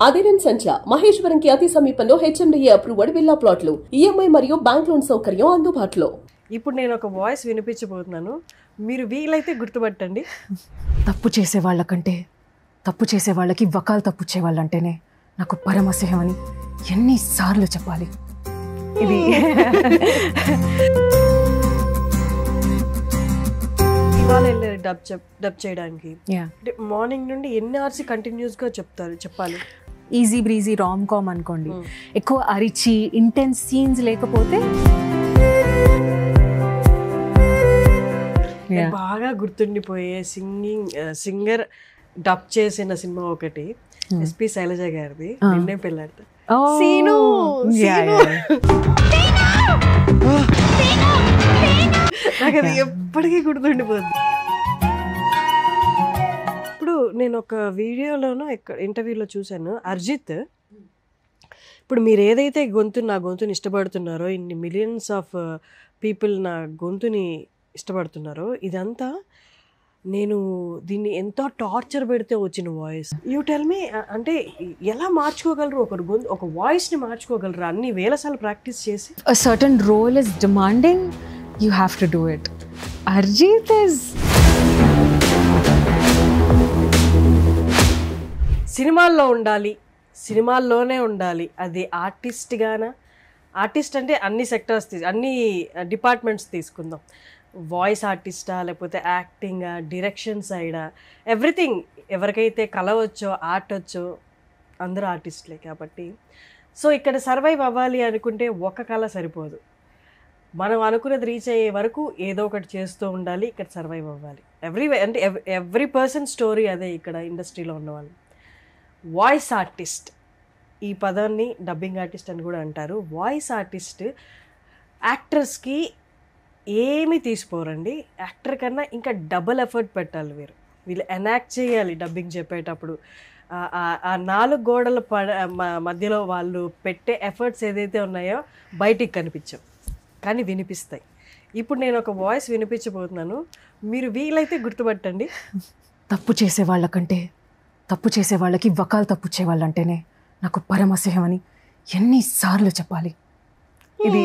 అదిరెన్ సంచ మహేశ్వరంకి అతి సమీపంలో HMDA approved villa ప్లాట్లు ఈఎంఐ మరియు బ్యాంక్ లోన్ సౌకర్యం అందుబాటులో. ఇప్పుడు నేను ఒక వాయిస్ వినిపించబోతున్నాను, మీరు వీలైతే గుర్తుపట్టండి. తప్పు చేసే వాళ్ళకంటే తప్పు చేసే వాళ్ళకి వకాలు తప్పుచ్చే వాళ్ళంటేనే నాకు పరమశయం అని ఎన్నిసార్లు చెప్పాలి. ఇది ఇవాళ వెళ్ళారు డబ్ చేయడానికి. మార్నింగ్ నుండి ఎన్ని అవర్స్ కంటిన్యూస్గా చెప్పాలి. ఈజీ బ్రీజీ రామ్ కామ్ అనుకోండి, ఎక్కువ అరిచి ఇంటెన్స్ సీన్స్ లేకపోతే. బాగా గుర్తుండిపోయే సింగర్ డబ్ చేసిన సినిమా ఒకటి ఎస్పి శైలజ గారిది, నిన్నే పెళ్ళాడతా. నాకు అది ఎప్పటికీ గుర్తుండిపోతుంది. ఇప్పుడు నేను ఒక వీడియోలోనో ఇంటర్వ్యూలో చూశాను, అర్జిత్ ఇప్పుడు మీరు ఏదైతే నా గొంతుని ఇష్టపడుతున్నారో, ఇన్ని మిలియన్స్ ఆఫ్ పీపుల్ నా గొంతుని ఇష్టపడుతున్నారో, ఇదంతా నేను దీన్ని ఎంతో టార్చర్ పెడితే వచ్చిన వాయిస్. యూ టెల్ మీ, అంటే ఎలా మార్చుకోగలరు ఒక వాయిస్ని మార్చుకోగలరు అన్ని వేల సార్లు ప్రాక్టీస్ చేసి? A certain role is demanding, you have to do it. Arjit is సినిమాల్లో ఉండాలి, సినిమాల్లోనే ఉండాలి. అది ఆర్టిస్ట్ అంటే అన్ని సెక్టర్స్ అన్ని డిపార్ట్మెంట్స్ తీసుకుందాం. వాయిస్ ఆర్టిస్టా, లేకపోతే యాక్టింగా, డైరెక్షన్ సైడా, ఎవ్రీథింగ్. ఎవరికైతే కళ వచ్చో, ఆర్ట్ వచ్చో అందరూ ఆర్టిస్టులే కాబట్టి. సో ఇక్కడ సర్వైవ్ అవ్వాలి అనుకుంటే ఒక కళ సరిపోదు. మనం అనుకున్నది రీచ్ అయ్యే వరకు ఏదో ఒకటి చేస్తూ ఉండాలి. ఇక్కడ సర్వైవ్ అవ్వాలి. ఎవ్రీ పర్సన్ స్టోరీ అదే ఇక్కడ ఇండస్ట్రీలో ఉన్నవాళ్ళు. వాయిస్ ఆర్టిస్ట్, ఈ పదాన్ని డబ్బింగ్ ఆర్టిస్ట్ అని కూడా అంటారు. వాయిస్ ఆర్టిస్ట్ యాక్టర్స్కి ఏమీ తీసిపోరండి. యాక్టర్ కన్నా ఇంకా డబుల్ ఎఫర్ట్ పెట్టాలి. వీళ్ళు ఎనాక్ట్ చేయాలి. డబ్బింగ్ చెప్పేటప్పుడు ఆ 4 గోడల మధ్యలో వాళ్ళు పెట్టే ఎఫర్ట్స్ ఏదైతే ఉన్నాయో బయటికి కనిపించవు, కానీ వినిపిస్తాయి. ఇప్పుడు నేను ఒక వాయిస్ వినిపించబోతున్నాను, మీరు వీలైతే గుర్తుపట్టండి. తప్పు చేసే వాళ్ళకంటే తప్పు చేసే వాళ్ళకి వకాలు తప్పుచ్చే వాళ్ళంటేనే నాకు పరమశయం అని ఎన్నిసార్లు చెప్పాలి. ఇది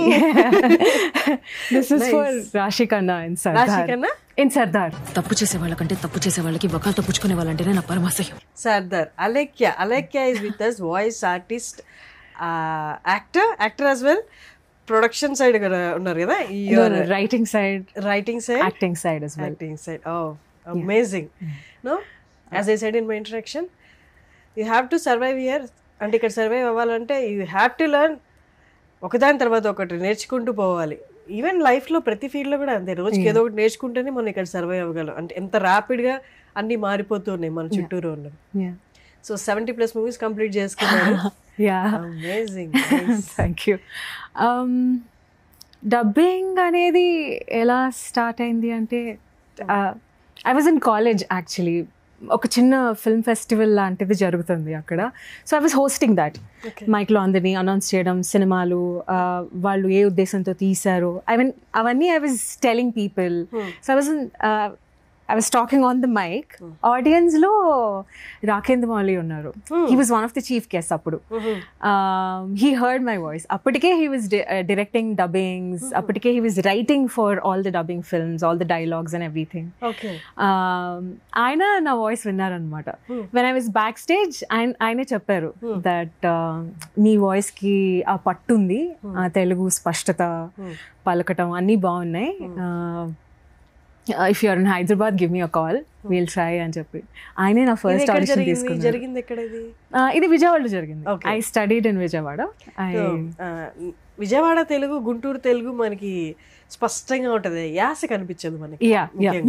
దిస్ ఇస్ ఫర్ రాశి ఖన్నా ఇన్ సర్దార్. తప్పు చేసే వాళ్ళకంటే తప్పు చేసే వాళ్ళకి వకాలు తప్పుచుకునే వాళ్ళంటేనే నా పరమశయం. సర్దార్ Alekhya is with us, voice artist, actor as well. Production side ఉన్నారు కదా, writing side, acting side as well. Oh, amazing. No, as I said in my introduction, you have to survive here. అంటే ఇక్కడ సర్వైవ్ అవ్వాలంటే you have to learn. ఒకదాని తర్వాత ఒకటి నేర్చుకుంటూ పోవాలి. ఈవెన్ లైఫ్లో ప్రతి ఫీల్డ్లో కూడా అంతే. రోజుకి ఏదో ఒకటి నేర్చుకుంటేనే మనం ఇక్కడ సర్వైవ్ అవ్వగలం. అంటే ఎంత ర్యాపిడ్గా అన్నీ మారిపోతూ ఉన్నాయి మన చుట్టూరు ఉన్నవి. సో 70+ మూవీస్ కంప్లీట్ చేసుకున్నారు. Amazing, thank you. డబ్బింగ్ అనేది ఎలా స్టార్ట్ అయింది అంటే, I was in college actually. ఒక చిన్న ఫిల్మ్ ఫెస్టివల్ లాంటిది జరుగుతుంది అక్కడ. So I was hosting that. మైక్లో అందరినీ అనౌన్స్ చేయడం, సినిమాలు వాళ్ళు ఏ ఉద్దేశంతో తీశారు, అవన్నీ I was telling people. So I was talking on the mic. Audience lo Rakendra Mouli unnaru. He was one of the chief guests appudu. He heard my voice. Appudike he was directing dubbings. Appudike he was writing for all the dubbing films, all the dialogues and everything. Okay. Aina na voice vinnaru annamata. When I was backstage, aina chepparu that nee voice ki aa pattundi, Telugu spashtata, palakatam anni baagunnai. If you are in Hyderabad, give me a call. We'll try అని చెప్పి ఆయనే నా first audition తీసుకున్నారు. జరిగింది ఎక్కడ ఇది? ఇది విజయవాడలో జరిగింది. I studied in Vijayawada. Vijayawada Telugu, Guntur Telugu మనకి స్పష్టంగా ఉంటుంది, యాస కనిపించదు మనకి.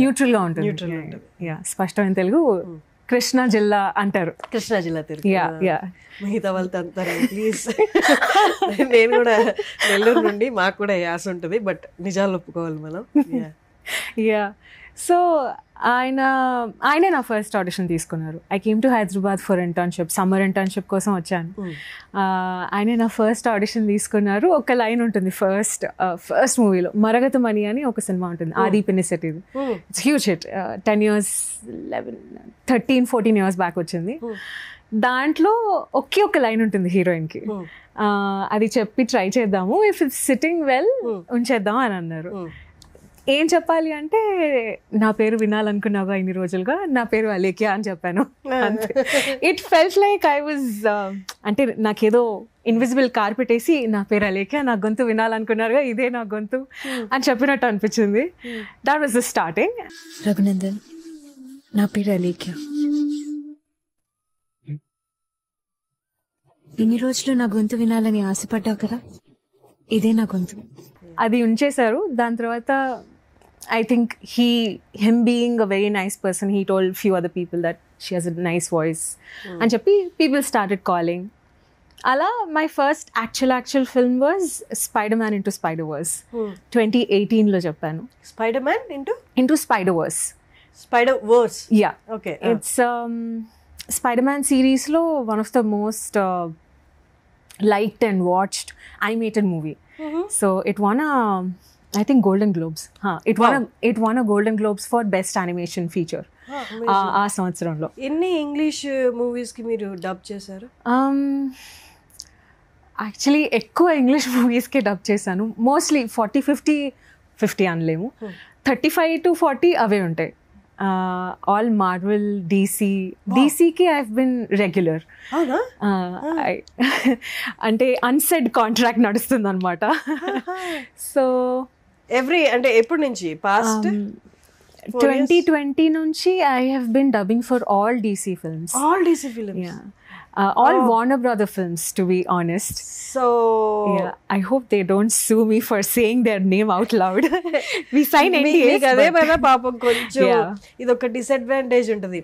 న్యూట్రల్ గా ఉంటుంది. స్పష్టమైన తెలుగు. కృష్ణా జిల్లా అంటారు. కృష్ణా జిల్లా తెలుగు. మిగతా వాళ్ళతో అంటారు ప్లీజ్. నేను కూడా నెల్లూరు నుండి, మాకు కూడా యాస ఉంటుంది, బట్ నిజాలు ఒప్పుకోవాలి మనం. సో ఆయనే నా ఫస్ట్ ఆడిషన్ తీసుకున్నారు. I came to Hyderabad for internship, summer internship కోసం వచ్చాను. ఆయనే నా ఫస్ట్ ఆడిషన్ తీసుకున్నారు. ఒక లైన్ ఉంటుంది ఫస్ట్ మూవీలో, మరగతమణి అని ఒక సినిమా ఉంటుంది, ఆది పినిసెట్టిది. It's huge hit. 13-14 years back వచ్చింది. దాంట్లో ఒకే ఒక లైన్ ఉంటుంది హీరోయిన్కి, అది చెప్పి ట్రై చేద్దాము, ఇఫ్ ఇట్స్ సిట్టింగ్ వెల్ ఉంచేద్దాం అని అన్నారు. ఏం చెప్పాలి అంటే నా పేరు వినాలనుకున్నావా ఇన్ని రోజులుగా, నా పేరు అలేఖ్య అని చెప్పాను. It felt like I was అంటే నాకేదో ఇన్విజిబుల్ కార్పెట్ వేసి నా పేరు అలేఖ్య, నా గొంతు వినాలనుకున్నారుగా, ఇదే నా గొంతు అని చెప్పినట్టు అనిపించింది. That was the starting. Raghunandan, నా పేరు అలేఖ్య. ఇన్ని రోజులు నా గొంతు వినాలని ఆశపడ్డావు కదా, ఇదే నా గొంతు. అది ఉంచేశారు. దాని తర్వాత I think him being a very nice person, he told few other people that she has a nice voice. And cheppi people started calling. Ala, my first actual film was Spider-Man into Spider-Verse. 2018 lo cheppanu. Spider-Man into Spider-Verse. Spider-Verse. Yeah. Okay. It's Spider-Man series lo one of the most liked and watched animated movie. So it won I think Golden Globes. It won a Golden Globes for best animation feature. ఆ సంవత్సరంలో. ఎన్ని English మూవీస్కి మీరు dub చేశారు? Actually ఎక్కువ English మూవీస్కే dub చేశాను. Mostly 40-50 అనలేము, 35 to 40 అవే ఉంటాయి. ఆల్ మార్వెల్, డీసీకి ఐ హావ్ బిన్ రెగ్యులర్. అంటే అన్సెడ్ కాంట్రాక్ట్ నడుస్తుంది అనమాట. సో అంటే ఎప్పటి నుంచి? పాస్ట్ 2020 నుంచి I have been dubbing for all DC films. All Warner Brother films, to be honest. So yeah, I hope they don't sue me for saying their name out loud. We sign NDAs. అదే కదా పాపం, కొంచెం ఇది ఒక disadvantage ఉంటుంది.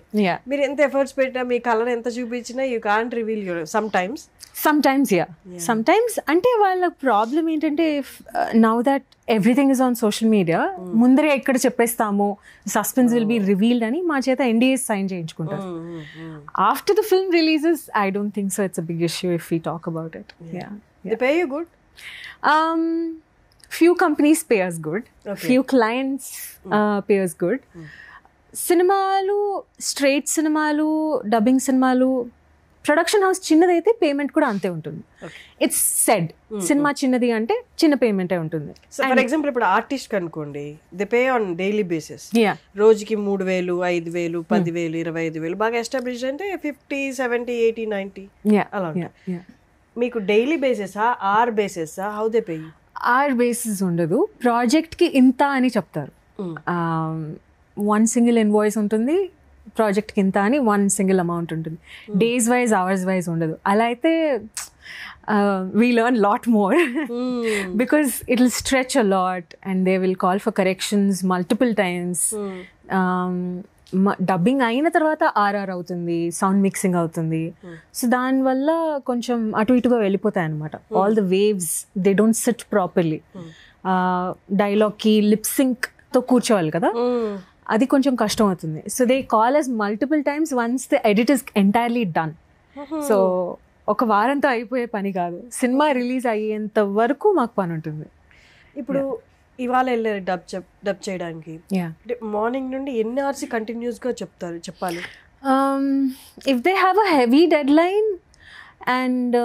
మీరు ఎంత efforts పెట్టినా, మీ కలర్ ఎంత చూపించినా, you can't reveal your sometimes sometimes అంటే వాళ్ళ ప్రాబ్లం ఏంటంటే, now that everything is on social media, ముందరే ఎక్కడ చెప్పేస్తాము, సస్పెన్స్ విల్ బి రివీల్డ్ అని మా చేత NDAs సైన్ చేయించుకుంటారు. After the film releases I don't think so it's a big issue if we talk about it. They pay you good? Few companies pay us good. Few clients pay us good. సినిమాలు, straight సినిమాలు, dubbing సినిమాలు, production house చిన్నదైతే payment కూడా అంతే ఉంటుంది. It's said, cinema చిన్నది అంటే చిన్న పేమెంటే ఉంటుంది. ఫర్ ఎగ్జాంపుల్ ఇప్పుడు ఆర్టిస్ట్ అనుకోండి, they pay on daily basis. రోజుకి 3,000, 5,000, 10,000, 25,000 బాగా ఎస్టాబ్లిష్ అంటే 50, 70, 80, 90 అలా. మీకు డైలీ బేసిసా, ఆర్ బేసిసా? How they pay? Hour basis ఉండదు, ప్రాజెక్ట్కి ఇంత అని చెప్తారు. వన్ సింగిల్ ఇన్వాయిస్ ఉంటుంది, ప్రాజెక్ట్కి ఇంత అని వన్ సింగిల్ అమౌంట్ ఉంటుంది. డేస్ వైజ్, అవర్స్ వైజ్ ఉండదు. అలా అయితే we learn lot more because it will stretch a lot and they will call for corrections multiple times. Dubbing అయిన తర్వాత ఆర్ఆర్ అవుతుంది, సౌండ్ మిక్సింగ్ అవుతుంది. సో దానివల్ల కొంచెం అటు ఇటుగా వెళ్ళిపోతాయి అనమాట. All the waves they don't sit properly. డైలాగ్కి లిప్సింక్తో కూర్చోవాలి కదా, అది కొంచెం కష్టం అవుతుంది. So they call us multiple times once the edit is entirely done. So ఒక వారంతో అయిపోయే పని కాదు, సినిమా రిలీజ్ అయ్యేంత వరకు మాకు పని ఉంటుంది. ఇప్పుడు ఇవాళ వెళ్ళారు డబ్ చేయడానికి, మార్నింగ్ నుండి ఎన్ని అవర్స్ కంటిన్యూస్గా చెప్పాలి? If they have a heavy deadline and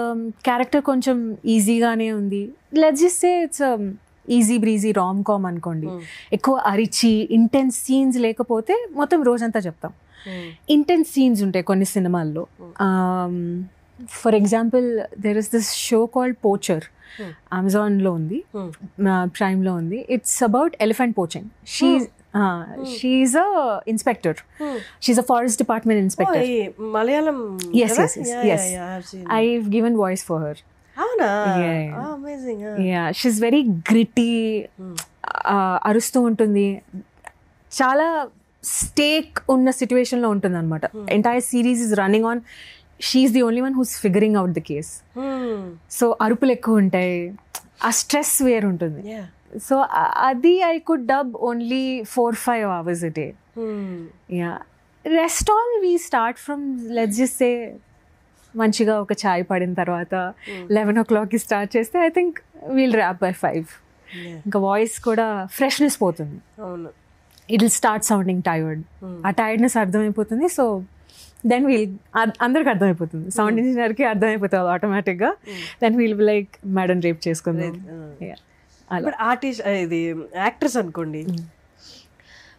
character కొంచెం ఈజీగానే ఉంది, let's just say it's easy breezy rom com అనుకోండి, ఎక్కువ అరిచి ఇంటెన్స్ సీన్స్ లేకపోతే మొత్తం రోజంతా చెప్తాం. ఇంటెన్స్ సీన్స్ ఉంటాయి కొన్ని సినిమాల్లో. For example there is this show called poacher, అమెజాన్లో ఉంది, ప్రైమ్లో ఉంది. It's about elephant poaching. She's a inspector, she's a forest department inspector. Malayalam? yes I've given voice for her. She's very gritty, అరుస్తూ ఉంటుంది, చాలా స్టేక్ ఉన్న సిచ్యువేషన్లో ఉంటుంది అనమాట. Entire series is running on, she's the only one who's figuring out the case. So అరుపులు ఎక్కువ ఉంటాయి, ఆ స్ట్రెస్ వేరు ఉంటుంది. సో అది I could dub only 4-5 hours a day. Rest all we start from let's just say మంచిగా ఒక చాయ్ పడిన తర్వాత 11 o'clockకి స్టార్ట్ చేస్తే I think we'll wrap by 5. ఇంకా వాయిస్ కూడా ఫ్రెష్నెస్ పోతుంది, it will start sounding tired. ఆ టైర్డ్నెస్ అర్థమైపోతుంది. సో దెన్ వీల్ అందరికి అర్థమైపోతుంది, సౌండ్ ఇంజనీర్కి అర్థమైపోతుంది ఆటోమేటిక్గా. Then we'll be like madam wrap చేసుకుందాం. ఇప్పుడు ఆర్టిస్ట్ ఇది యాక్టర్స్ అనుకోండి,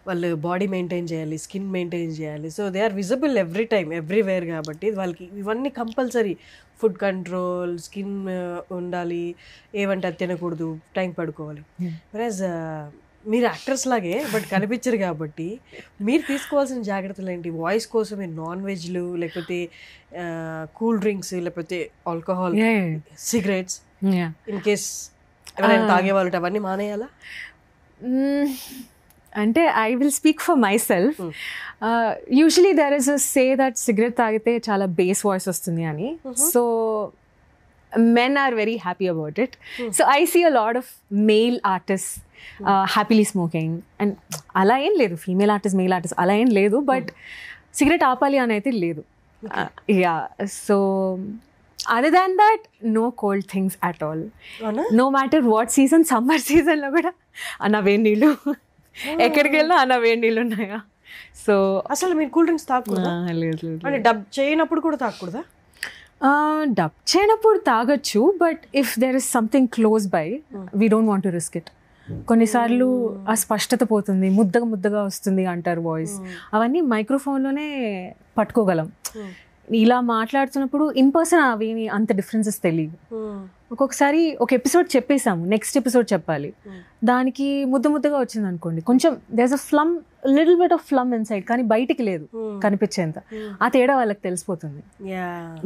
వాళ్ళు బాడీ మెయింటైన్ చేయాలి, స్కిన్ మెయింటైన్ చేయాలి. So they are visible every time everywhere కాబట్టి వాళ్ళకి ఇవన్నీ కంపల్సరీ. ఫుడ్ కంట్రోల్, స్కిన్ ఉండాలి, ఏమంటే అది తినకూడదు, టైం పడుకోవాలి. వెరాజ్ మీరు యాక్టర్స్ లాగే బట్ కనిపించరు కాబట్టి మీరు తీసుకోవాల్సిన జాగ్రత్తలు ఏంటి? వాయిస్ కోసం నాన్ వెజ్లు, లేకపోతే కూల్ డ్రింక్స్, లేకపోతే ఆల్కహాల్, సిగరెట్స్ ఇన్ కేస్ ఎవరైనా తాగేవాళ్ళు అవన్నీ మానేయాలా? అంటే I will speak for my self. Usually there is a say that cigarette తాగితే చాలా బేస్ వాయిస్ వస్తుంది అని. So men are very happy about it. So I see a lot of male artists happily smoking, and అలా ఏం లేదు, female artist male artist అలా ఏం లేదు, బట్ సిగరెట్ ఆపాలి అని అయితే లేదు. Yeah, so other than that, no cold things at all. No matter what season, summer season లో కూడా అన్న వేడి నీళ్ళు, ఎక్కడికి వెళ్ళినా అన్న వేడి నీళ్ళు ఉన్నాయా. సో అసలు మీరు కూల్ డ్రింక్స్ తాగకూడదా? లేదు, అంటే డబ్ చేయనప్పుడు కూడా తాగకూడదా? డబ్ చేయనప్పుడు తాగొచ్చు, but if there is something close by we don't want to risk it. కొన్నిసార్లు ఆ స్పష్టత పోతుంది, ముద్దగా వస్తుంది అంటారు వాయిస్, అవన్నీ మైక్రోఫోన్లోనే పట్టుకోగలం. ఇలా మాట్లాడుతున్నప్పుడు ఇన్ పర్సన్ అవి అంత డిఫరెన్సెస్ తెలియదు. ఒక్కొక్కసారి ఒక ఎపిసోడ్ చెప్పేసాము, నెక్స్ట్ ఎపిసోడ్ చెప్పాలి, దానికి ముద్దగా వచ్చింది అనుకోండి, కొంచెం there is a phlegm, little bit of phlegm inside, కానీ బయటికి లేదు కనిపించేంత. ఆ తేడా వాళ్ళకి తెలిసిపోతుంది.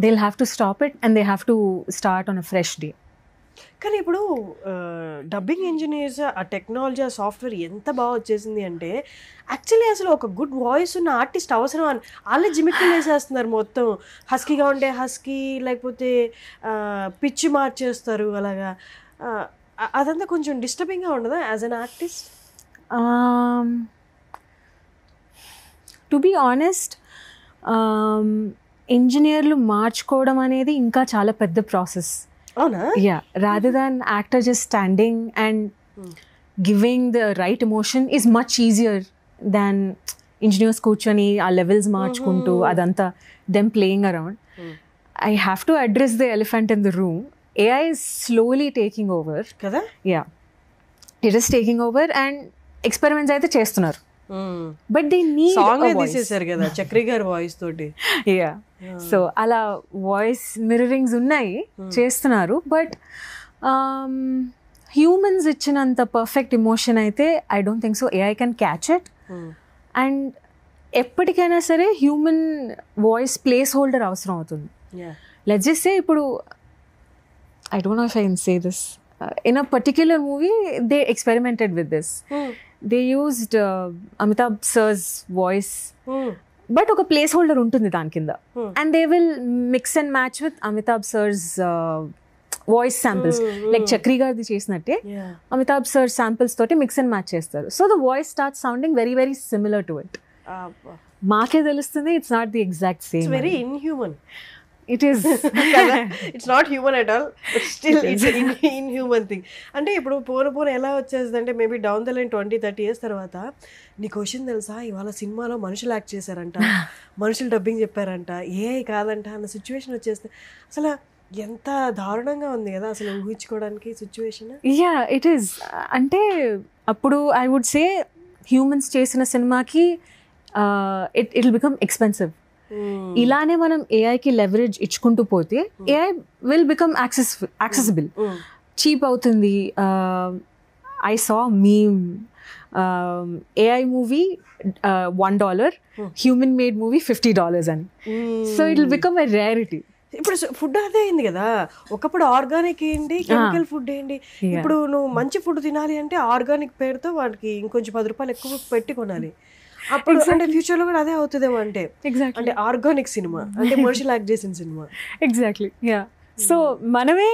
They will have to stop it and they have to start on a fresh day. కానీ ఇప్పుడు డబ్బింగ్ ఇంజనీర్స్, ఆ టెక్నాలజీ, ఆ సాఫ్ట్వేర్ ఎంత బాగా వచ్చేసింది అంటే యాక్చువల్లీ అసలు ఒక గుడ్ వాయిస్ ఉన్న ఆర్టిస్ట్ అవసరం అని వాళ్ళే జిమిక్లు వేసేస్తున్నారు. మొత్తం హస్కీగా ఉంటే హస్కీ, లేకపోతే పిచ్చి మార్చేస్తారు అలాగా. అదంతా కొంచెం డిస్టర్బింగ్గా ఉండదా as an artist? To be honest, ఇంజనీర్లు మార్చుకోవడం అనేది ఇంకా చాలా పెద్ద process. Yeah, rather than actor just standing and giving the right emotion is much easier than engineers కూర్చొని ఆ లెవెల్స్ మార్చుకుంటూ అదంతా them playing around. I have to address the elephant in the room. AI is slowly taking over. కదా? Yeah, it is taking over and experiments అయితే చేస్తున్నారు. But they need song తీసేశారు కదా చక్రి గారి వాయిస్ తోటి. యా, సో అలా voice మిర్రరింగ్స్ ఉన్నాయి, చేస్తున్నారు. బట్ హ్యూమన్స్ ఇచ్చినంత పర్ఫెక్ట్ ఎమోషన్ అయితే I don't think so AI can catch it. And ఎప్పటికైనా సరే హ్యూమన్ వాయిస్ ప్లేస్ హోల్డర్ అవసరం అవుతుంది. లెట్స్ జస్ట్ సే ఇప్పుడు I don't know if I can say this, in a particular movie they experimented with this. They used Amitabh sir's voice, but oka place holder untundi dan kinda, and they will mix and match with Amitabh sir's voice samples, like Chakri gardi chesinatte Amitabh sir samples toti mix and match chestaru. So the voice starts sounding very very similar to it. Maake telustundi it's not the exact same. It's very inhuman. It is. It's not human at all, but still it's an inhuman thing. అంటే ఇప్పుడు పోను ఎలా వచ్చేస్తుంది అంటే maybe down the line 20-30 years తర్వాత నీ question తెలుసా, ఇవాళ సినిమాలో మనుషులు యాక్ట్ చేశారంట, మనుషులు డబ్బింగ్ చెప్పారంట, ఏఐ కాదంట అన్న సిచ్యువేషన్ వచ్చేస్తే అసలు ఎంత దారుణంగా ఉంది కదా అసలు ఊహించుకోవడానికి సిచ్యువేషన్. Yeah, it is. అంటే అప్పుడు ఐ వుడ్ సే హ్యూమన్స్ చేసిన సినిమాకి ఇట్ విల్ బికమ్ ఎక్స్పెన్సివ్. ఇలానే మనం ఏఐకి లెవరేజ్ ఇచ్చుకుంటూ పోతే AI will become accessible, cheap అవుతుంది. I saw meme, AI movie $1, human made movie $50 అని. So it will become a rarity. ఇప్పుడు ఫుడ్ అదే అయింది కదా, ఒకప్పుడు ఆర్గానిక్ ఏంటి, కెమికల్ ఫుడ్ ఏంటి. ఇప్పుడు నువ్వు మంచి ఫుడ్ తినాలి అంటే ఆర్గానిక్ పేరుతో వాటికి ఇంకొంచెం $10 ఎక్కువ పెట్టి కొనాలి. అప్పుడు అంటే ఫ్యూచర్ లో కూడా అదే అవుతుందేమో. అంటే అంటే ఆర్గానిక్ సినిమా అంటే మనుషులు యాక్ట్ చేసిన సినిమా. ఎగ్జాక్ట్లీ. యా, సో మనమే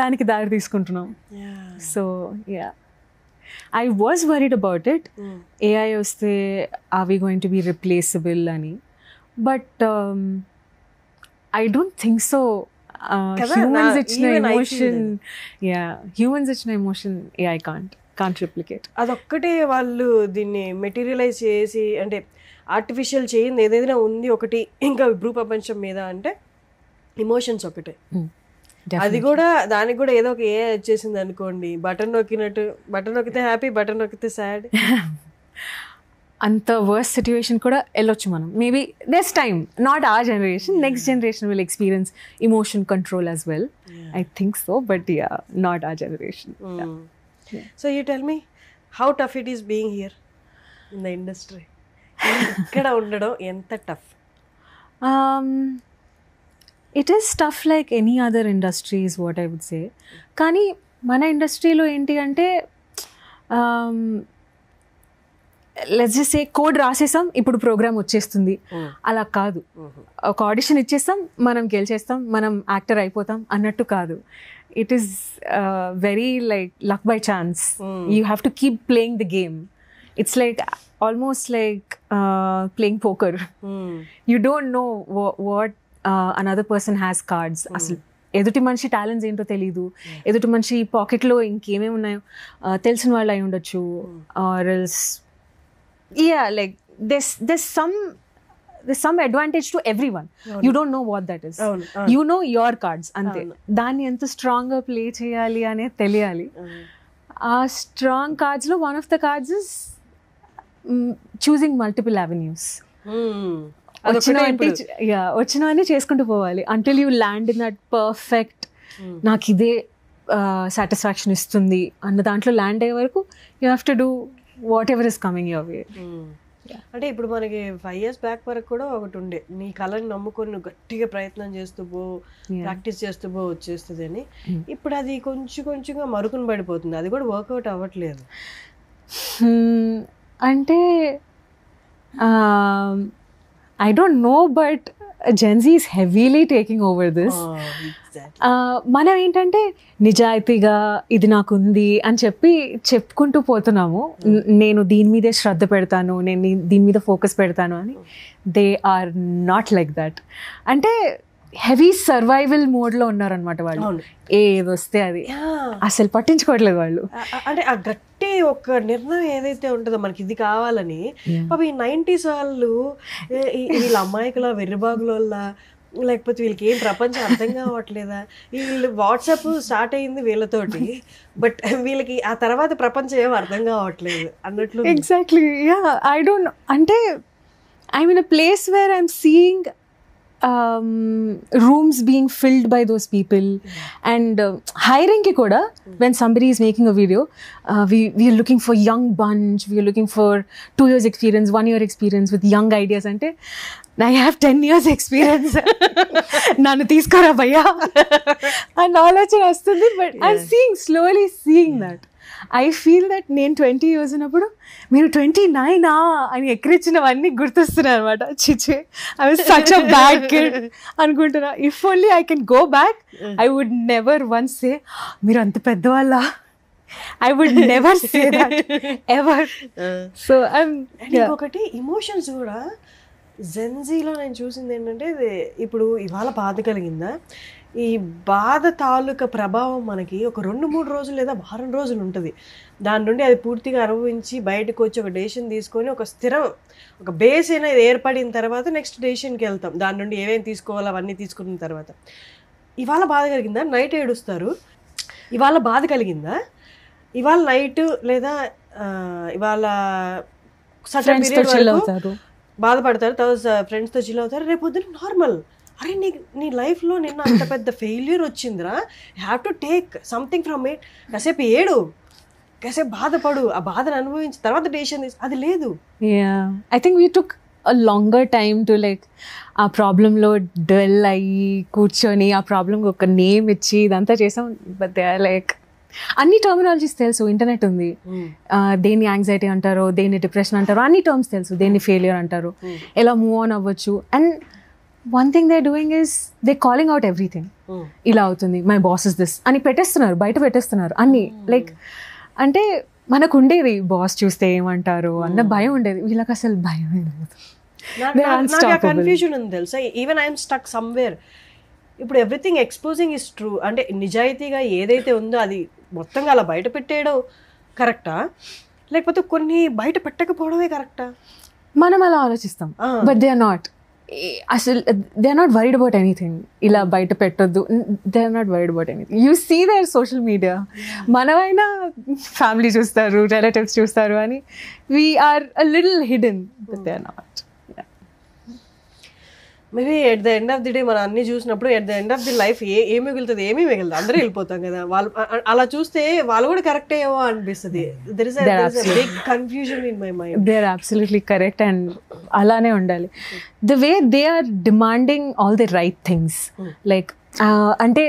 దానికి దారి తీసుకుంటున్నాం. So yeah, I was worried about it. AI వస్తే are we going to be replaceable అని, but I don't think so. Humans ఇచ్చిన ఎమోషన్, యా, హ్యూమన్స్ ఇచ్చిన ఎమోషన్ ఏఐ కాంట్ రిప్లికేట్. అదొక్కటే వాళ్ళు దీన్ని మెటీరియలైజ్ చేసి అంటే ఆర్టిఫిషియల్ చేయింది ఏదైనా ఉంది ఒకటి ఇంకా భూ ప్రపంచం మీద అంటే ఎమోషన్స్ ఒకటే. అది కూడా దానికి కూడా ఏదో ఒక ఏ వచ్చేసింది అనుకోండి, బటన్ నొక్కినట్టు, బటన్ నొక్కితే హ్యాపీ, బటన్ నొక్కితే సాడ్. అంత వర్స్ సిచ్యువేషన్ కూడా వెళ్ళొచ్చు మనం. Maybe next time, not are generation, next generation will experience emotion control as well. I think so, but yeah, not are generation. So you tell me how tough it is being here in the industry. ఇక్కడ ఉండడం ఎంత tough? It is tough like any other industry is what I would సే. కానీ మన ఇండస్ట్రీలో ఏంటి అంటే, let's just say code రాసేసాం, ఇప్పుడు programme వచ్చేస్తుంది, అలా కాదు. ఒక ఆడిషన్ ఇచ్చేస్తాం, మనం గెలిచేస్తాం, మనం యాక్టర్ అయిపోతాం అన్నట్టు కాదు. It is very like luck by chance. You have to keep playing the game. It's like almost like playing poker. You don't know what another person has cards. అసలు ఎదుటి మనిషి టాలెంట్స్ ఏంటో తెలీదు, ఎదుటి మనిషి పాకెట్లో ఇంకేమేమి ఉన్నాయో తెలిసిన వాళ్ళు అయి ఉండొచ్చు, or else like there's some advantage to everyone. You don't know what that is. You know your cards ante. దాన్ని ఎంత స్ట్రాంగ్ గా ప్లే చేయాలి అనే తెలియాలి. ఆ స్ట్రాంగ్ కార్డ్స్ లో one of the cards is choosing multiple avenues. వచ్చినవన్నీ చేసుకుంటూ పోవాలి until you land in that perfect, నాకు ఇదే సాటిస్ఫాక్షన్ ఇస్తుంది అన్న దాంట్లో ల్యాండ్ అయ్యే వరకు you have to do whatever is coming your way. అంటే ఇప్పుడు మనకి 5 years బ్యాక్ వరకు కూడా ఒకటి ఉండే, నీ కళని నమ్ముకొని నువ్వు గట్టిగా ప్రయత్నం చేస్తూ పో, ప్రాక్టీస్ చేస్తూ పో, వచ్చేస్తుంది అని. ఇప్పుడు అది కొంచెంగా మరుగున పడిపోతుంది, అది కూడా వర్కౌట్ అవ్వట్లేదు. అంటే I don't know, but Gen Z is heavily taking over this. మనం ఏంటంటే నిజాయితీగా ఇది నాకు ఉంది అని చెప్పుకుంటూ పోతున్నాము, నేను దీని మీదే శ్రద్ధ పెడతాను, నేను దీని మీద ఫోకస్ పెడతాను అని. They are not like that. అంటే హెవీ సర్వైవల్ మోడ్లో ఉన్నారనమాట వాళ్ళు. ఏది వస్తే అది అసలు పట్టించుకోవట్లేదు వాళ్ళు. అంటే ఆ గట్టి ఒక నిర్ణయం ఏదైతే ఉంటుందో మనకి ఇది కావాలని, ఈ 90s వాళ్ళు వీళ్ళ అమ్మాయికుల వెర్రిబాగుల, లేకపోతే వీళ్ళకి ఏం ప్రపంచం అర్థం కావట్లేదా, వీళ్ళు వాట్సాప్ స్టార్ట్ అయ్యింది వీళ్ళతోటి, బట్ వీళ్ళకి ఆ తర్వాత ప్రపంచం ఏం అర్థం కావట్లేదు అన్నట్లు. Exactly, yeah. ఐ డోంట్, అంటే I'm in a place where I'm seeing rooms being filled by those people. And hiring ki koda, when somebody is making a video, we are looking for young bunch, we are looking for 2 years experience, 1 year experience with young ideas. Ante I have 10 years experience, nanu teeskora bhaiya and ఆలోచన వస్తుంది. But I'm slowly seeing that. I feel that నేను 20 years ఉన్నప్పుడు మీరు 29 అని ఎక్కిరించినవన్నీ గుర్తొస్తున్నాయి అనమాట. చిచే, I was such a bad kid అనుకుంటున్నా. If only I can go back, I would never once say మీరు అంత పెద్దవాళ్ళ. I would never say that ever. So ఇంకొకటి ఎమోషన్స్ కూడా జెన్జీలో నేను చూసింది ఏంటంటే, ఇప్పుడు ఇవాళ బాధ కలిగిందా, ఈ బాధ తాలూకా ప్రభావం మనకి ఒక 2-3 రోజులు లేదా వారం రోజులు ఉంటుంది. దాని నుండి అది పూర్తిగా అనుభవించి బయటకు వచ్చి ఒక డెసిషన్ తీసుకొని ఒక స్థిరం, ఒక బేస్ అనేది ఏర్పడిన తర్వాత నెక్స్ట్ డెసిషన్కి వెళ్తాం. దాని నుండి ఏమేమి తీసుకోవాలో అవన్నీ తీసుకున్న తర్వాత, ఇవాళ బాధ కలిగిందా నైట్ ఏడుస్తారు, ఇవాళ బాధ కలిగిందా ఇవాళ నైట్ లేదా ఇవాళ సర్టెన్ పీరియడ్ వరకు బాధపడతారు, తర్వాత ఫ్రెండ్స్తో చిల్ అవుతారు, రేపు పొద్దున నార్మల్. అరే నీ లైఫ్లో నిన్న అంత పెద్ద ఫెయిల్యూర్ వచ్చిందిరా, you have to take something from it. కాసేపు ఏడు, కాసేపు బాధపడు, ఆ బాధను అనుభవించి తర్వాత డెసిషన్ తీసి, అది లేదు. I think we took a longer time to like ఆ ప్రాబ్లంలో డెల్ అయ్యి కూర్చొని ఆ ప్రాబ్లంకి ఒక నేమ్ ఇచ్చి ఇదంతా చేసాం. బట్ దే ఆర్ లైక్ అన్ని టర్మినాలజీస్ తెలుసు, ఇంటర్నెట్ ఉంది, దేన్ని యాంగ్జైటీ అంటారో, దేన్ని డిప్రెషన్ అంటారో, అన్ని టర్మ్స్ తెలుసు, దేన్ని ఫెయిల్యూర్ అంటారు, ఎలా మూవ్ ఆన్ అవ్వచ్చు. And one thing they doing is they calling out everything. ఇలా అవుతుంది, మై బాస్ ఇస్ దిస్ అని పెట్టేస్తున్నారు, బయట పెట్టేస్తున్నారు అన్ని. లైక్ అంటే మనకు ఉండేది బాస్ చూస్తే ఏమంటారు అన్న భయం ఉండేది, వీళ్ళకి అసలు భయం లేదు. కన్ఫ్యూజన్ ఉంది తెలుసా, ఈవెన్ ఐఎమ్ స్టక్ సమ్వేర్. ఇప్పుడు ఎవ్రీథింగ్ ఎక్స్పోజింగ్ ఇస్ ట్రూ, అంటే నిజాయితీగా ఏదైతే ఉందో అది మొత్తంగా అలా బయట పెట్టేయడం కరెక్టా, లేకపోతే కొన్ని బయట పెట్టకపోవడమే కరెక్టా? మనం అలా ఆలోచిస్తాం, బట్ దే ఆర్ నాట్. అసలు they are not worried about anything. ఇలా బయట పెట్టొద్దు, they are not worried about anything. You see their social media. మనమైనా ఫ్యామిలీ చూస్తారు, రిలేటివ్స్ చూస్తారు అని we're a little hidden, but they are not. Maybe at the end of the day మనం అన్ని చూసినప్పుడు at the end of the life ఏమి మిగులుతుంది, ఏమీ మిగులుతుంది, అందరూ వెళ్ళిపోతాం కదా. వాళ్ళు అలా చూస్తే వాళ్ళు కూడా కరెక్ట్ అయ్యేవో అనిపిస్తుంది. There is big confusion in my mind. They are absolutely correct, and అలానే ఉండాలి. The way they are demanding all the right things, like అంటే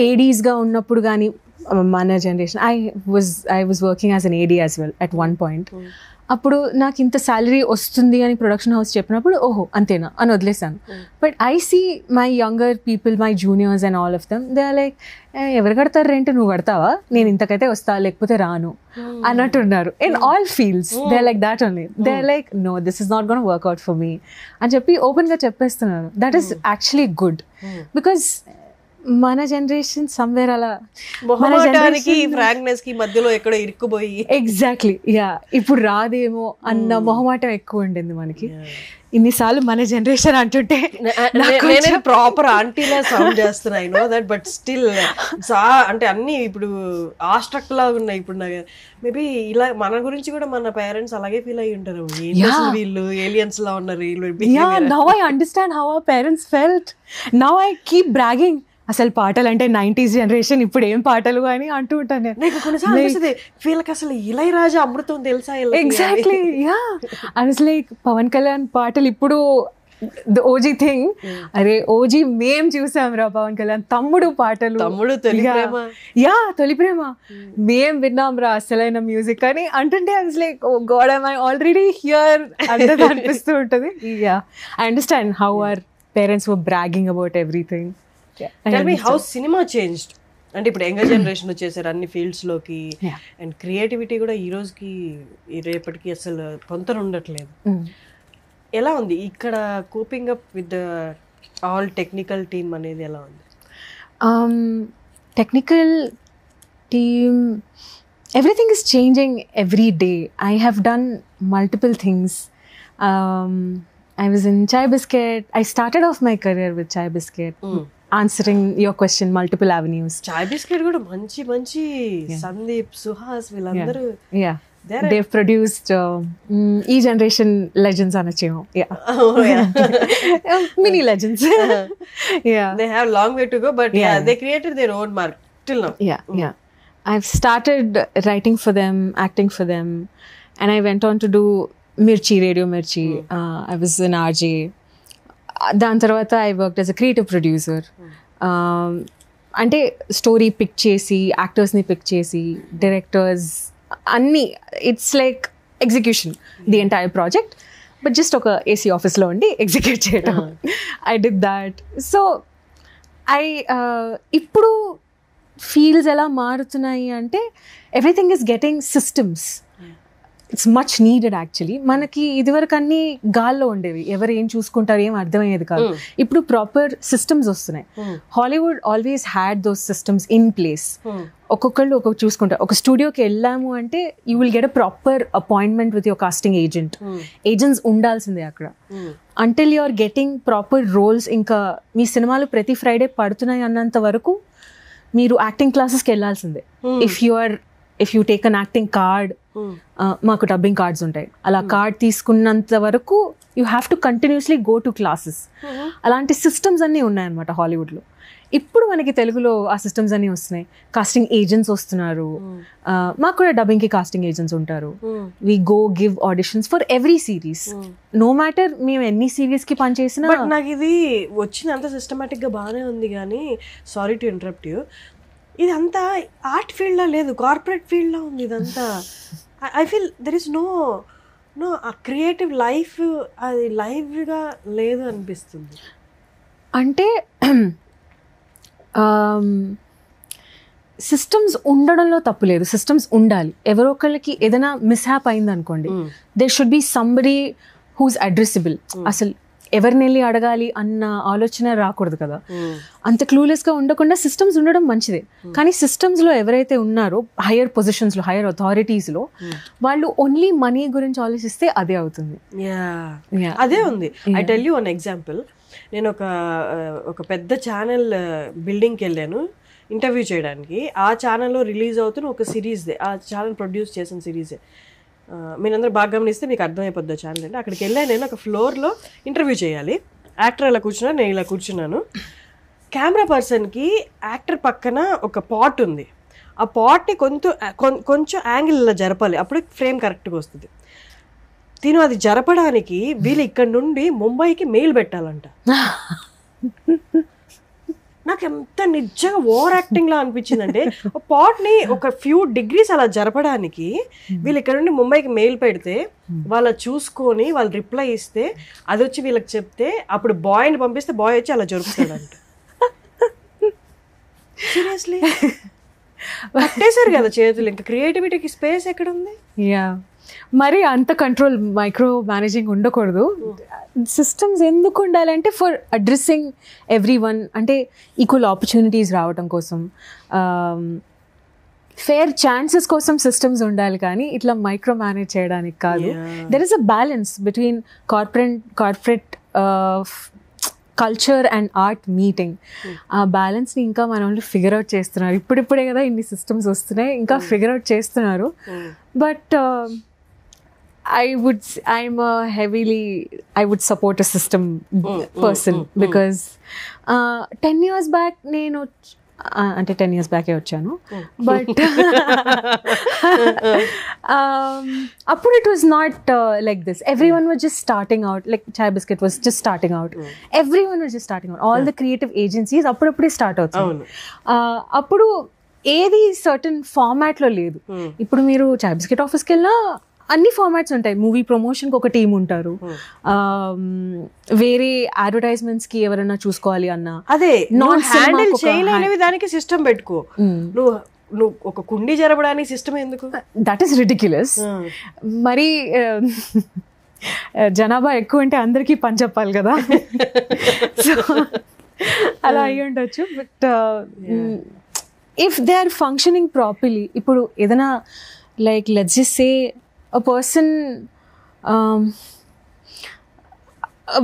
ఏడీస్గా ఉన్నప్పుడు కానీ మన generation, I was working as an AD as well at one point. అప్పుడు నాకు ఇంత శాలరీ వస్తుంది అని ప్రొడక్షన్ హౌస్ చెప్పినప్పుడు ఓహో అంతేనా అని వదిలేసాను. But I see my younger people, my juniors and all of them, they are like ఎవరు కడతారు రెంట్, నువ్వు కడతావా, నేను ఇంతకైతే వస్తా లేకపోతే రాను అన్నట్టున్నారు. In all fields they are like that only. They are like no, this is not gonna work out for me అని చెప్పి ఓపెన్గా చెప్పేస్తున్నారు. That is actually good, because మన జనరేషన్ సమ్వేర్ అలా ఫ్రాంక్నెస్ కి మధ్యలో ఎక్కడో ఇరుక్కుపోయి ఎగ్జాక్ట్లీ ఇప్పుడు రాదేమో అన్న మొహమాటం ఎక్కువ ఉండింది మనకి. ఇన్నిసార్లు మన జనరేషన్ అంటుంటే నేనే ప్రాపర్ ఆంటీలా సౌండ్ చేస్తున్నాయి నో దట్, బట్ స్టిల్ అంటే అన్ని ఇప్పుడు ఆస్ట్రక్ట్ లాగా ఉన్నాయి ఇప్పుడు. నాకు మేబీ ఇలా మన గురించి కూడా మన పేరెంట్స్ అలాగే ఫీల్ అయ్యి ఉంటారు, వీళ్ళు ఏలియన్స్ లా ఉన్నారు వీళ్ళు. Now I understand how our parents felt. Now I keep bragging. అసలు పాటలు అంటే 90s జనరేషన్, ఇప్పుడు ఏం పాటలు అని అంటూ ఉంటాను నేను. వీళ్ళకి అసలు ఇళయరాజా అమృతం తెలుసా? Exactly, yeah. I was like Pawan Kalyan పాటలు ఇప్పుడు ద ఓజీ థింగ్. అరే ఓజీ మేం చూసాం రా పవన్ కళ్యాణ్ తమ్ముడు పాటలు, తమ్ముడు తొలి ప్రేమ, యా తొలి ప్రేమ మేం విన్నాం రా అసలైన మ్యూజిక్ అని అంటుంటే I was like oh god I already hear అంటే అనిపిస్తూ ఉంటుంది. Yeah, I understand how our parents were bragging about everything. Tell me how cinema changed. అంటే ఇప్పుడు యంగర్ జనరేషన్ వచ్చేసారు అన్ని ఫీల్డ్స్ లోకి, అండ్ క్రియేటివిటీ కూడా ఈ రోజుకి రేపటికి అసలు పొంతన ఉండట్లేదు. ఎలా ఉంది ఇక్కడ coping up with all technical team అనేది ఎలా ఉంది? Technical team, everything is changing every day. I have done multiple things. I was in Chai Biscuit. I started off my career with Chai Biscuit. Answering your question, multiple avenues. Chai Biscuit కూడా మంచి మంచి సందీప్, సుహాస్ వీళ్ళందరూ they've produced ఈ generation legends అనొచ్చేమో. Mini legends. They have long way to go, but they created their own mark till now. I've started writing for them, acting for them, and I went on to do Mirchi, Radio Mirchi. I was an RJ. దాని తర్వాత I worked as a creative producer. అంటే story pick చేసి, యాక్టర్స్ని pick చేసి, directors అన్నీ, it's like execution the entire project, but just ఒక AC ఆఫీస్లో ఉండి execute చేయడం. I did that. సో ఇప్పుడు ఫీల్డ్స్ ఎలా మారుతున్నాయి అంటే everything is getting systems. It's much needed actually. మనకి ఇదివరకు అన్ని గాల్లో ఉండేవి, ఎవరు ఏం చూసుకుంటారు ఏం అర్థమయ్యేది కాదు. ఇప్పుడు ప్రాపర్ సిస్టమ్స్ వస్తున్నాయి. Hollywood always had those systems in place. ఒక్కొక్కళ్ళు ఒక్కొక్క చూసుకుంటారు. ఒక స్టూడియోకి వెళ్ళాము అంటే you will get a proper appointment with your casting agent. Agents ఉండాల్సిందే అక్కడ. Until you are getting proper roles. ఇంకా మీ సినిమాలు ప్రతి ఫ్రైడే పడుతున్నాయి అన్నంత వరకు మీరు యాక్టింగ్ క్లాసెస్కి వెళ్ళాల్సిందే. If you take an acting card, మాకు డబ్బింగ్ కార్డ్స్ ఉంటాయి, అలా కార్డ్ తీసుకున్నంత వరకు you have to continuously go to classes. అలాంటి సిస్టమ్స్ అన్నీ ఉన్నాయన్నమాట హాలీవుడ్లో. ఇప్పుడు మనకి తెలుగులో ఆ సిస్టమ్స్ అన్నీ వస్తున్నాయి. కాస్టింగ్ ఏజెంట్స్ వస్తున్నారు. మాకు కూడా డబ్బింగ్కి కాస్టింగ్ ఏజెంట్స్ ఉంటారు. We go give auditions for every series, no matter మేము ఎన్ని సిరీస్కి పనిచేసినా. బట్ నాకు ఇది వచ్చినంత సిస్టమేటిక్గా బాగానే ఉంది, కానీ సారీ టు ఇంటరప్ట్ యూ, ఇదంతా ఆర్ట్ ఫీల్డ్లో లేదు, కార్పొరేట్ ఫీల్డ్లో ఉంది ఇదంతా. I feel there is no uh creative life, అది లైవ్గా లేదు అనిపిస్తుంది. అంటే సిస్టమ్స్ ఉండడంలో తప్పు లేదు, సిస్టమ్స్ ఉండాలి. ఎవరో ఒకళ్ళకి ఏదైనా మిస్హ్యాప్ అయింది అనుకోండి, there should be somebody who's addressable. అసలు ఎవరిని వెళ్ళి అడగాలి అన్న ఆలోచన రాకూడదు కదా. అంత క్లూలెస్గా ఉండకుండా సిస్టమ్స్ ఉండడం మంచిదే. కానీ సిస్టమ్స్లో ఎవరైతే ఉన్నారో హైయర్ పొజిషన్స్లో, హైయర్ అథారిటీస్లో, వాళ్ళు ఓన్లీ మనీ గురించి ఆలోచిస్తే అదే అవుతుంది. అదే ఉంది. I tell you one example. నేను ఒక పెద్ద ఛానల్ బిల్డింగ్కి వెళ్ళాను ఇంటర్వ్యూ చేయడానికి. ఆ ఛానల్లో రిలీజ్ అవుతున్న ఒక సిరీస్దే, ఆ ఛానల్ ప్రొడ్యూస్ చేసిన సిరీసే. మీరందరూ బాగా గమనిస్తే మీకు అర్థమైపోద్ది ఛానల్ అంటే. అక్కడికి వెళ్ళాను నేను. ఒక ఫ్లోర్లో ఇంటర్వ్యూ చేయాలి. యాక్టర్ ఇలా కూర్చున్నాను, నేను ఇలా కూర్చున్నాను. కెమెరా పర్సన్కి యాక్టర్ పక్కన ఒక పాట్ ఉంది. ఆ పాట్ని కొంచెం యాంగిల్ ఇలా జరపాలి, అప్పుడు ఫ్రేమ్ కరెక్ట్గా వస్తుంది. తిను అది జరపడానికి వీళ్ళు ఇక్కడ నుండి ముంబైకి మెయిల్ పెట్టాలంట. నాకు ఎంత నిజంగా ఓవర్ యాక్టింగ్ లా అనిపించిందంటే, పాట్ని ఒక ఫ్యూ డిగ్రీస్ అలా జరపడానికి వీళ్ళు ఇక్కడ నుండి ముంబైకి మెయిల్ పెడితే వాళ్ళు చూసుకొని వాళ్ళు రిప్లై ఇస్తే అది వచ్చి వీళ్ళకి చెప్తే అప్పుడు బాయ్ని పంపిస్తే బాయ్ వచ్చి అలా జరుపుతాడంట. సీరియస్లీ పట్టేశారు కదా చేతులు. ఇంకా క్రియేటివిటీకి స్పేస్ ఎక్కడ ఉంది? మరి అంత కంట్రోల్, మైక్రో మేనేజింగ్ ఉండకూడదు. సిస్టమ్స్ ఎందుకు ఉండాలంటే ఫర్ అడ్రస్సింగ్ ఎవ్రీ వన్, అంటే ఈక్వల్ ఆపర్చునిటీస్ రావడం కోసం, ఫేర్ ఛాన్సెస్ కోసం సిస్టమ్స్ ఉండాలి. కానీ ఇట్లా మైక్రో మేనేజ్ చేయడానికి కాదు. There is a balance between corporate culture and art meeting. ఆ బ్యాలెన్స్ని ఇంకా మన వాళ్ళు ఫిగర్ అవుట్ చేస్తున్నారు. ఇప్పుడిప్పుడే కదా ఇన్ని సిస్టమ్స్ వస్తున్నాయి, ఇంకా ఫిగర్ అవుట్ చేస్తున్నారు. But I would support a system person because 10 years back నేను అంటే 10 years బ్యాకే వచ్చాను. బట్ అప్పుడు it was not like this. Everyone was just starting out, like Chai Biscuit was just starting out. Everyone was just starting out. All the creative agencies అప్పుడప్పుడే start అవుతుంది. అప్పుడు ఏది certain ఫార్మాట్లో లేదు. ఇప్పుడు మీరు Chai Biscuit ఆఫీస్కి వెళ్ళినా అన్ని ఫార్మాట్స్ ఉంటాయి. మూవీ ప్రమోషన్కి ఒక టీం ఉంటారు, వేరే అడ్వర్టైజ్మెంట్స్కి ఎవరైనా చూసుకోవాలి అన్నా అదే హ్యాండిల్ చేయలేనివి దానికి సిస్టమ్ పెట్టుకో. నువ్వు ఒక కుండీ జరపడానికి సిస్టమ్ ఎందుకు? That is ridiculous. మరి జనాభా ఎక్కువ అంటే అందరికీ పని చెప్పాలి కదా. సో అలా అయ్యి ఉండొచ్చు. But if they are functioning properly, ఇప్పుడు ఏదైనా like let's just say a person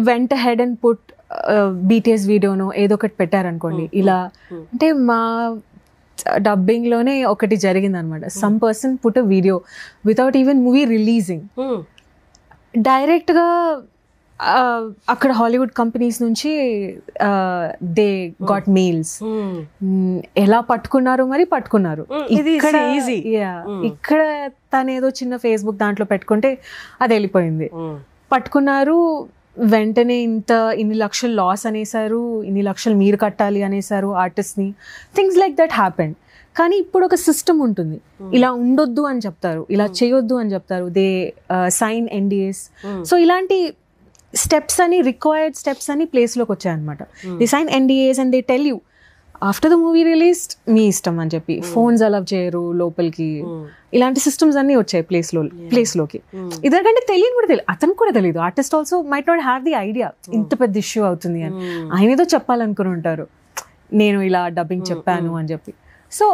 went ahead and put BTS వీడియోను ఏదో ఒకటి పెట్టారనుకోండి. ఇలా అంటే మా డబ్బింగ్లోనే ఒకటి జరిగింది అనమాట. Some person put a video without even movie releasing. డైరెక్ట్గా అక్కడ హాలీవుడ్ కంపెనీస్ నుంచి దే గాట్ మెయిల్స్. ఎలా పట్టుకున్నారు? మరి పట్టుకున్నారు. ఇక్కడ తను ఏదో చిన్న ఫేస్బుక్ దాంట్లో పెట్టుకుంటే అది వెళ్ళిపోయింది. పట్టుకున్నారు, వెంటనే ఇన్ని లక్షలు లాస్ అనేసారు, ఇన్ని లక్షలు మీరు కట్టాలి అనేసారు ఆర్టిస్ట్ని. Things like that happened. కానీ ఇప్పుడు ఒక సిస్టమ్ ఉంటుంది. ఇలా ఉండొద్దు అని చెప్తారు, ఇలా చేయొద్దు అని చెప్తారు. They sign NDAs. సో ఇలాంటి స్టెప్స్ అని, రిక్వైర్డ్ స్టెప్స్ అని ప్లేస్లోకి వచ్చాయన్నమాట. They sign NDAs and they tell you after the movie released మీ ఇష్టం అని చెప్పి. ఫోన్స్ అలవ్ చేయరు లోపలికి. ఇలాంటి సిస్టమ్స్ అన్నీ వచ్చాయి ప్లేస్లోకి. ఇదకంటే తెలియని కూడా తెలియదు, అతనికి కూడా తెలియదు. Artist also might not have the idea ఇంత పెద్ద ఇష్యూ అవుతుంది అని. ఆయన ఏదో చెప్పాలనుకుని ఉంటారు, నేను ఇలా డబ్బింగ్ చెప్పాను అని చెప్పి. సో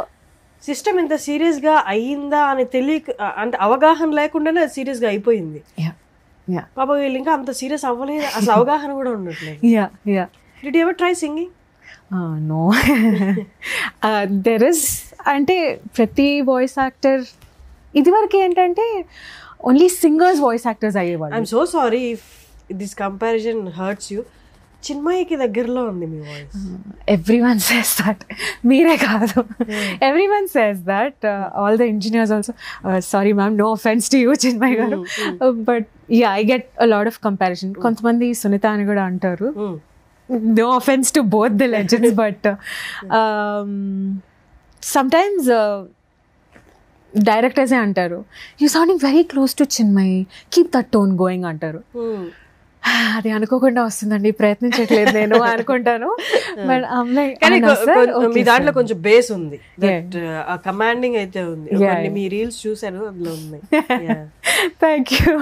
సిస్టమ్ ఇంత సీరియస్గా అయ్యిందా అని తెలియక, అంటే అవగాహన లేకుండానే సీరియస్గా అయిపోయింది. పాప వీళ్ళు ఇంకా అంత సీరియస్ అవ్వలేదు, అసలు అవగాహన కూడా ఉండట్లేదు. Did you ever try singing? No. There is, అంటే ప్రతి వాయిస్ యాక్టర్ ఇదివరకు ఏంటంటే ఓన్లీ సింగర్స్ వాయిస్ యాక్టర్స్ అయ్యేవాళ్ళు. I'm so sorry if this comparison hurts you. చిన్మయికి దగ్గరలో ఉంది మీ వాయిస్. ఎవ్రీవన్ సేస్ దట్, మీరే కాదు, everyone says that. All the engineers also. Sorry ma'am, no offence to you Chinmayi garu, but yeah I get a lot of comparison. కొంతమంది సునీత అని కూడా అంటారు. No offense to both the legends, but sometimes directors ఏ అంటారు, you sounding very close to Chinmay, keep that tone going అంటారు. అది అనుకోకుండా వస్తుందండి, ప్రయత్నించట్లేదు నేను అనుకుంటాను. బట్ కానీ మీ దాంట్లో కొంచెం బేస్ ఉంది, దట్ కమాండింగ్ అయితే ఉంది. మీ రీల్స్ చూసాను, అందులో ఉంది. Thank you.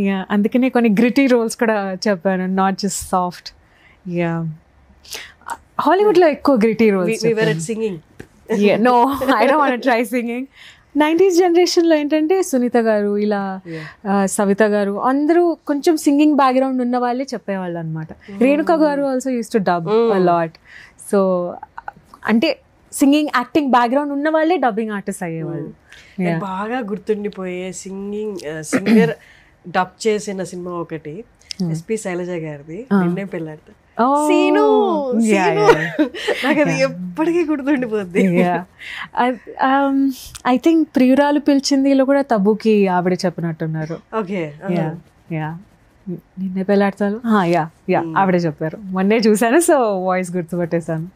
యా, అందుకనే కొన్ని గ్రిటీ రోల్స్ కూడా చెప్పాను, నాట్ జస్ట్ సాఫ్ట్. యా, హాలీవుడ్లో ఎక్కువ gritty roles. Singing. No, I don't want try singing. 90s జనరేషన్లో ఏంటంటే సునీత గారు, ఇలా సవిత గారు అందరూ కొంచెం సింగింగ్ బ్యాక్గ్రౌండ్ ఉన్న వాళ్ళే చెప్పేవాళ్ళు అనమాట. రేణుక గారు also use to dub a lot. So అంటే సింగింగ్ యాక్టింగ్ బ్యాక్గ్రౌండ్ ఉన్న వాళ్ళే డబ్బింగ్ ఆర్టిస్ట్ అయ్యేవాళ్ళు. బాగా గుర్తుండిపోయే సింగర్ డబ్ చేసిన సినిమా ఒకటి ఎస్పి శైలజ గారిది, నిన్నే పెళ్ళాడతా. నాకు అది ఎప్పటికీ గుర్తుండిపోద్ది. ఐ థింక్ ప్రియురాలు పిలిచిందిలో కూడా తబ్బుకి ఆవిడ చెప్పినట్టున్నారు. ఓకే, నిన్నే పెళ్ళాడతాను. యా యా, ఆవిడే చెప్పారు. మొన్నే చూసాను, సో వాయిస్ గుర్తుపట్టేశాను.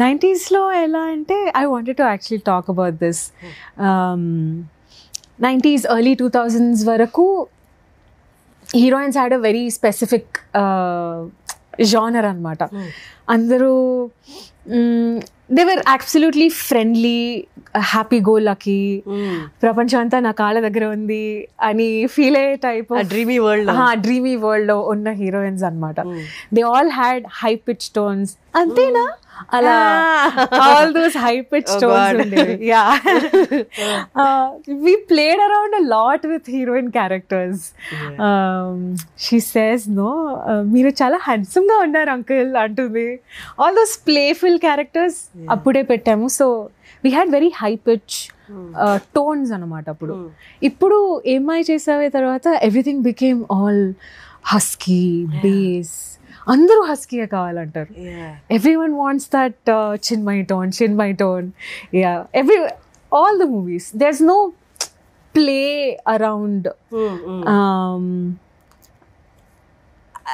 90sలో ఎలా అంటే I wanted to actually talk about this. 90s early 2000s వరకు heroines had a very specific genre అనమాట. అందరూ they were absolutely friendly, happy go lucky, ప్రపంచం అంతా నా కాళ్ళ దగ్గర ఉంది అని ఫీల్ అయ్యే టైప్ డ్రీమీ వరల్డ్ లో ఉన్న హీరోయిన్స్ అనమాట. They all had high pitch tones. అంతేనా? అలా all those high pitch tones ఉండేవి. Yeah, we played around a lot with heroine characters. She says, no, మీరు చాలా హ్యాండ్సమ్ గా ఉన్నారు అంకుల్ అంటుంది. ఆల్ దోస్ ప్లేఫుల్ క్యారెక్టర్స్ అప్పుడే పెట్టాము. So we had very high pitch tones అనమాట అప్పుడు. ఇప్పుడు ఏమై చేసావే తర్వాత everything became all husky, base. అందరూ హస్కీగా కావాలంటారు. Everyone wants that Chinmayi tone. Yeah, all the movies, there's no play around.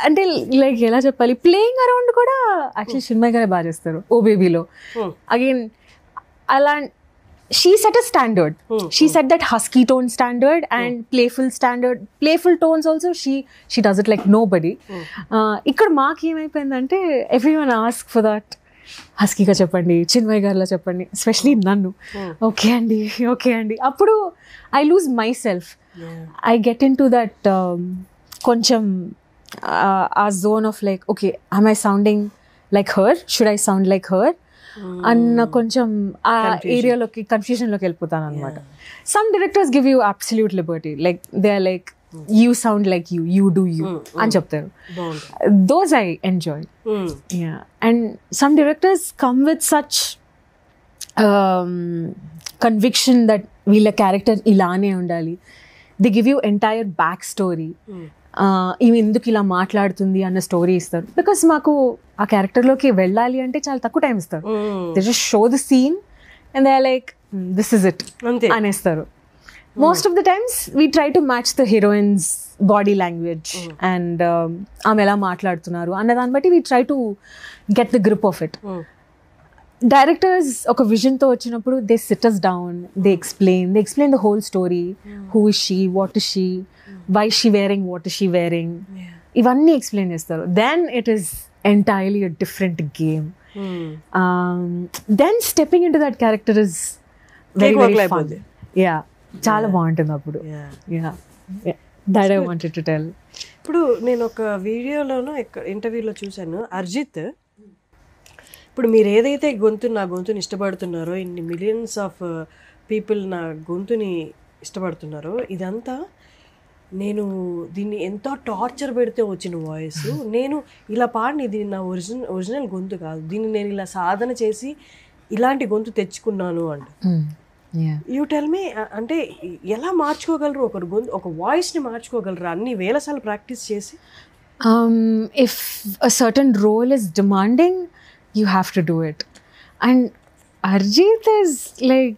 అంటే లైక్ ఎలా చెప్పాలి, ప్లేయింగ్ అరౌండ్ కూడా యాక్చువల్లీ చిన్మయి గారే బాగా చేస్తారు. ఓ బేబీలో అగైన్ అలా she set a standard. She set that husky tone standard and playful tones also. She does it like nobody. ఇక్కడ మాకు ఏమైపోయిందంటే ఎవ్రీవన్ ఆస్క్ ఫర్ దట్, హస్కీగా చెప్పండి, చిన్మయి గారిలో చెప్పండి, ఎస్పెషలీ నన్ను. ఓకే అండి. అప్పుడు I lose my self. I get in to that కొంచెం ఆ zone of like, okay, am I sounding like her? Should I sound like her? అన్న కొంచెం ఆ ఏరియాలోకి, కన్ఫ్యూజన్లోకి వెళ్ళిపోతాను అనమాట. Some directors give you absolute liberty, like they are like you sound like you do you అని చెప్తారు. Those I enjoy. And some directors come with such conviction that వీళ్ళ character ఇలానే ఉండాలి. They give you entire back story. ఈమె ఎందుకు ఇలా మాట్లాడుతుంది అన్న స్టోరీ ఇస్తారు. బికాస్ మాకు ఆ క్యారెక్టర్లోకి వెళ్ళాలి అంటే చాలా తక్కువ టైం ఇస్తారు. They just show the scene and they are like, this is it అనేస్తారు. Most of the times we try to match the heroine's body language and ఆమె ఎలా మాట్లాడుతున్నారు అన్న దాన్ని బట్టి we try to get the grip of it. Directors ఒక విజన్తో వచ్చినప్పుడు they sit us down, they explain the whole story. Who is she, what is she, why is she wearing, what is she wearing, ఇవన్నీ explain చేస్తారు. Then it is entirely a different game. Then stepping into that character is very very fun. Yeah, చాలా బాగుంటుంది అప్పుడు. Yeah, that I wanted to tell. ఇప్పుడు నేను ఒక వీడియోలోనూ ఇంటర్వ్యూలో చూశాను, అర్జిత్, ఇప్పుడు మీరు ఏదైతే నా గొంతుని ఇష్టపడుతున్నారో, ఇన్ని మిలియన్స్ ఆఫ్ పీపుల్ నా గొంతుని ఇష్టపడుతున్నారో, ఇదంతా నేను దీన్ని ఎంతో టార్చర్ పెడితే వచ్చిన వాయిస్. నేను ఇలా పాడిన, ఇది నా ఒరిజినల్ గొంతు కాదు, దీన్ని నేను ఇలా సాధన చేసి ఇలాంటి గొంతు తెచ్చుకున్నాను అంట. యూ టెల్ మీ, అంటే ఎలా మార్చుకోగలరు ఒకరు గొంతు, ఒక వాయిస్ని మార్చుకోగలరు అన్ని వేల సార్లు ప్రాక్టీస్ చేసి? If a certain role is demanding, you have to do it. And Arjit is like,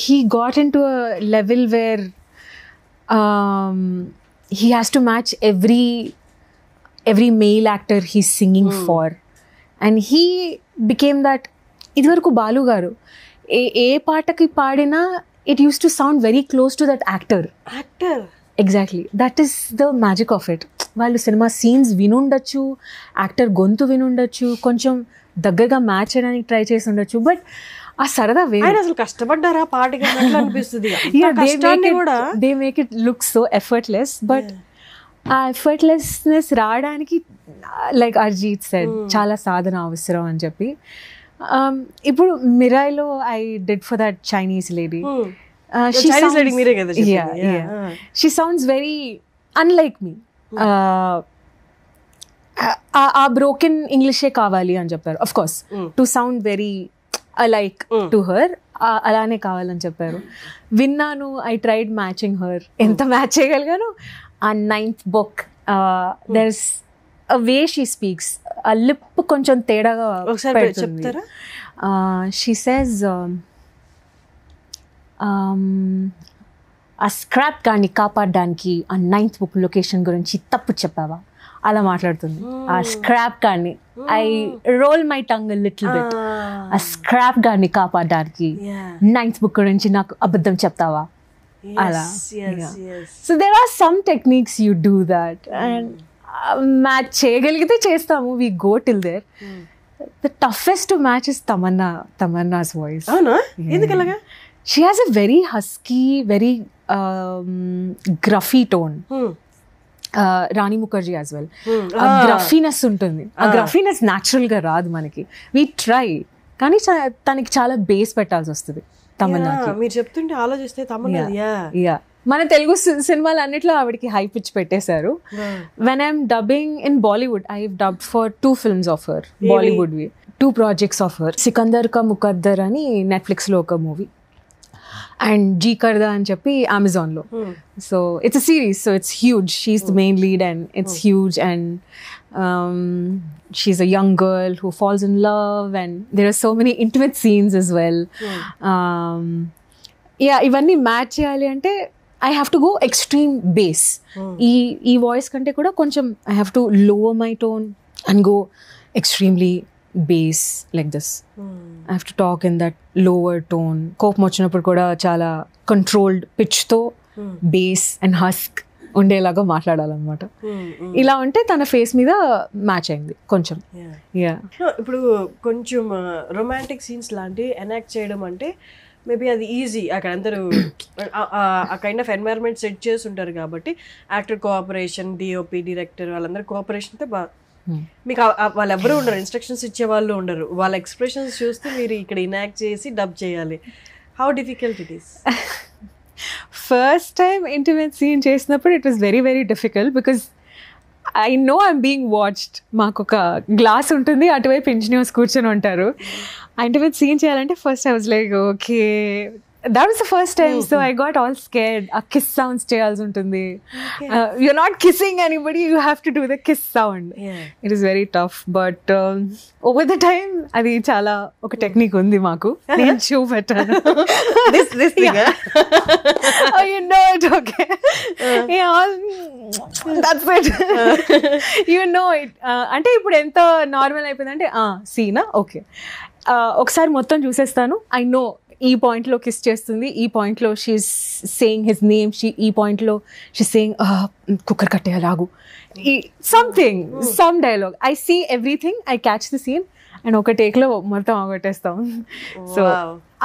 he got into a level where he has to match every male actor he's singing for, and he became that. ఇదివరకు బాలు గారు ఏ పాటకి పాడినా it used to sound very close to that actor. Exactly, that is the magic of it. వాళ్ళు cinema scenes వినుండొచ్చు, actor గొంతు వినుండొచ్చు, కొంచెం దగ్గరగా match చేయడానికి try చేసి ఉండొచ్చు, బట్ ఆ సరదా వేరే. ఆయన అసలు కష్టపడ్డారా పాటకి అనిపిస్తుంది. They make it look so effortless, but ఆ ఎఫర్ట్లెస్నెస్ రావడానికి లైక్ అర్జీత్ సెడ్ చాలా సాధన అవసరం అని చెప్పి. ఇప్పుడు మిరాయిలో I did for that Chinese lady. She sounds very unlike me. ఆ బ్రోకెన్ ఇంగ్లీషే కావాలి అని చెప్పారు. Of course to sound very alike to her, అలానే కావాలని చెప్పారు. విన్నాను, ఐ ట్రైడ్ మ్యాచింగ్ హర్. ఎంత మ్యాచ్ చేయగలిగాను. ఆ 9th book there's a way she speaks, ఆ లిప్ కొంచెం తేడాగా చెప్తారా? she says ఆ స్క్రాప్ గాన్ని కాపాడడానికి ఆ 9th book లొకేషన్ గురించి తప్పు చెప్పావా అలా మాట్లాడుతుంది. ఆ స్క్రాప్ గాన్ని I roll my tongue little bit. ఆ స్క్రాప్ గాన్ని కాపాడడానికి 9th book గురించి నాకు అబద్ధం చెప్తావా అలా. So there are some techniques you do that and match చేయగలిగితే చేస్తాము. We go till there. The toughest to match is Tamannaah's voice. ఎందుకలాగా? She has a very husky, very gruffy tone. Rani Mukerji as well. ఆ గ్రఫీనెస్ ఉంటుంది. ఆ గ్రఫీనెస్ న్యాచురల్ గా రాదు మనకి. వి ట్రై, కానీ తనకి చాలా బేస్ పెట్టాల్సి వస్తుంది తమన్నాకి. మీరు చెప్తుంటే ఆలోచిస్తే యా మన తెలుగు సినిమాలు అన్నిట్లో ఆవిడకి హై పిచ్ పెట్టేశారు. When I'm dubbing in Bollywood, I dubbed for 2 films of her, Bollywood వి 2 projects of her. Sikandar Ka Muqaddar అని నెట్ఫ్లిక్స్ లో ఒక మూవీ, అండ్ జీ కర్దా అని చెప్పి అమెజాన్లో. So it's a series, so it's huge. She's the main lead and it's huge, and she's a young girl who falls in love, and there are so many intimate scenes as well. ఇవన్నీ match చేయాలి అంటే I have to go extreme bass. ఈ voice కంటే కూడా కొంచెం I have to lower my tone and go extremely bass like this. I have to talk in that lower tone. కోపం వచ్చినప్పుడు కూడా చాలా కంట్రోల్డ్ పిచ్ తో బేస్ అండ్ హస్క్ ఉండేలాగా మాట్లాడాలన్నమాట. ఇలా ఉంటే తన ఫేస్ మీద మ్యాచ్ అయింది కొంచెం. ఇప్పుడు కొంచెం రొమాంటిక్ సీన్స్ లాంటివి ఎనాక్ట్ చేయడం అంటే మేబీ అది ఈజీ. అక్కడ అందరూ ఆ కైండ్ ఆఫ్ ఎన్వైరన్మెంట్ సెట్ చేసి ఉంటారు కాబట్టి యాక్టర్ కోఆపరేషన్, డిఓపి, డైరెక్టర్ వాళ్ళందరూ కోఆపరేషన్తో బాగా. మీకు వాళ్ళు ఎవరు ఉండరు, ఇన్స్ట్రక్షన్స్ ఇచ్చే వాళ్ళు ఉండరు. వాళ్ళ ఎక్స్ప్రెషన్స్ చూస్తే మీరు ఇక్కడ ఇనాక్ట్ చేసి డబ్ చేయాలి. How difficult it is? First time intimate scene చేసినప్పుడు it was very very difficult because I know I'm being watched. మాకు ఒక గ్లాస్ ఉంటుంది, అటువైపు ఇంజనీర్స్ కూర్చొని ఉంటారు. ఆ ఇంటిమేట్ సీన్ చేయాలంటే first I was like okay, that was the first time, so I got all scared. A kiss sounds cheyalsi untundi. You're not kissing anybody, you have to do the kiss sound. It is very tough, but over the time adi chala oka technique undi maaku. Nenu chupetanu this thing. Oh, you know it, okay. That's it. You know it. Ante ippudu enta normal ayipindante scene okay, ఒకసారి మొత్తం చూసేస్తాను. I know ఈ పాయింట్లో kiss చేస్తుంది, ఈ పాయింట్లో she is saying his name, ఈ పాయింట్లో she saying cooker కట్టేయాలాగు, ఈ something some dialogue. I see everything, I catch the scene and ఒక టేక్లో మొత్తం అవగొట్టేస్తాం. సో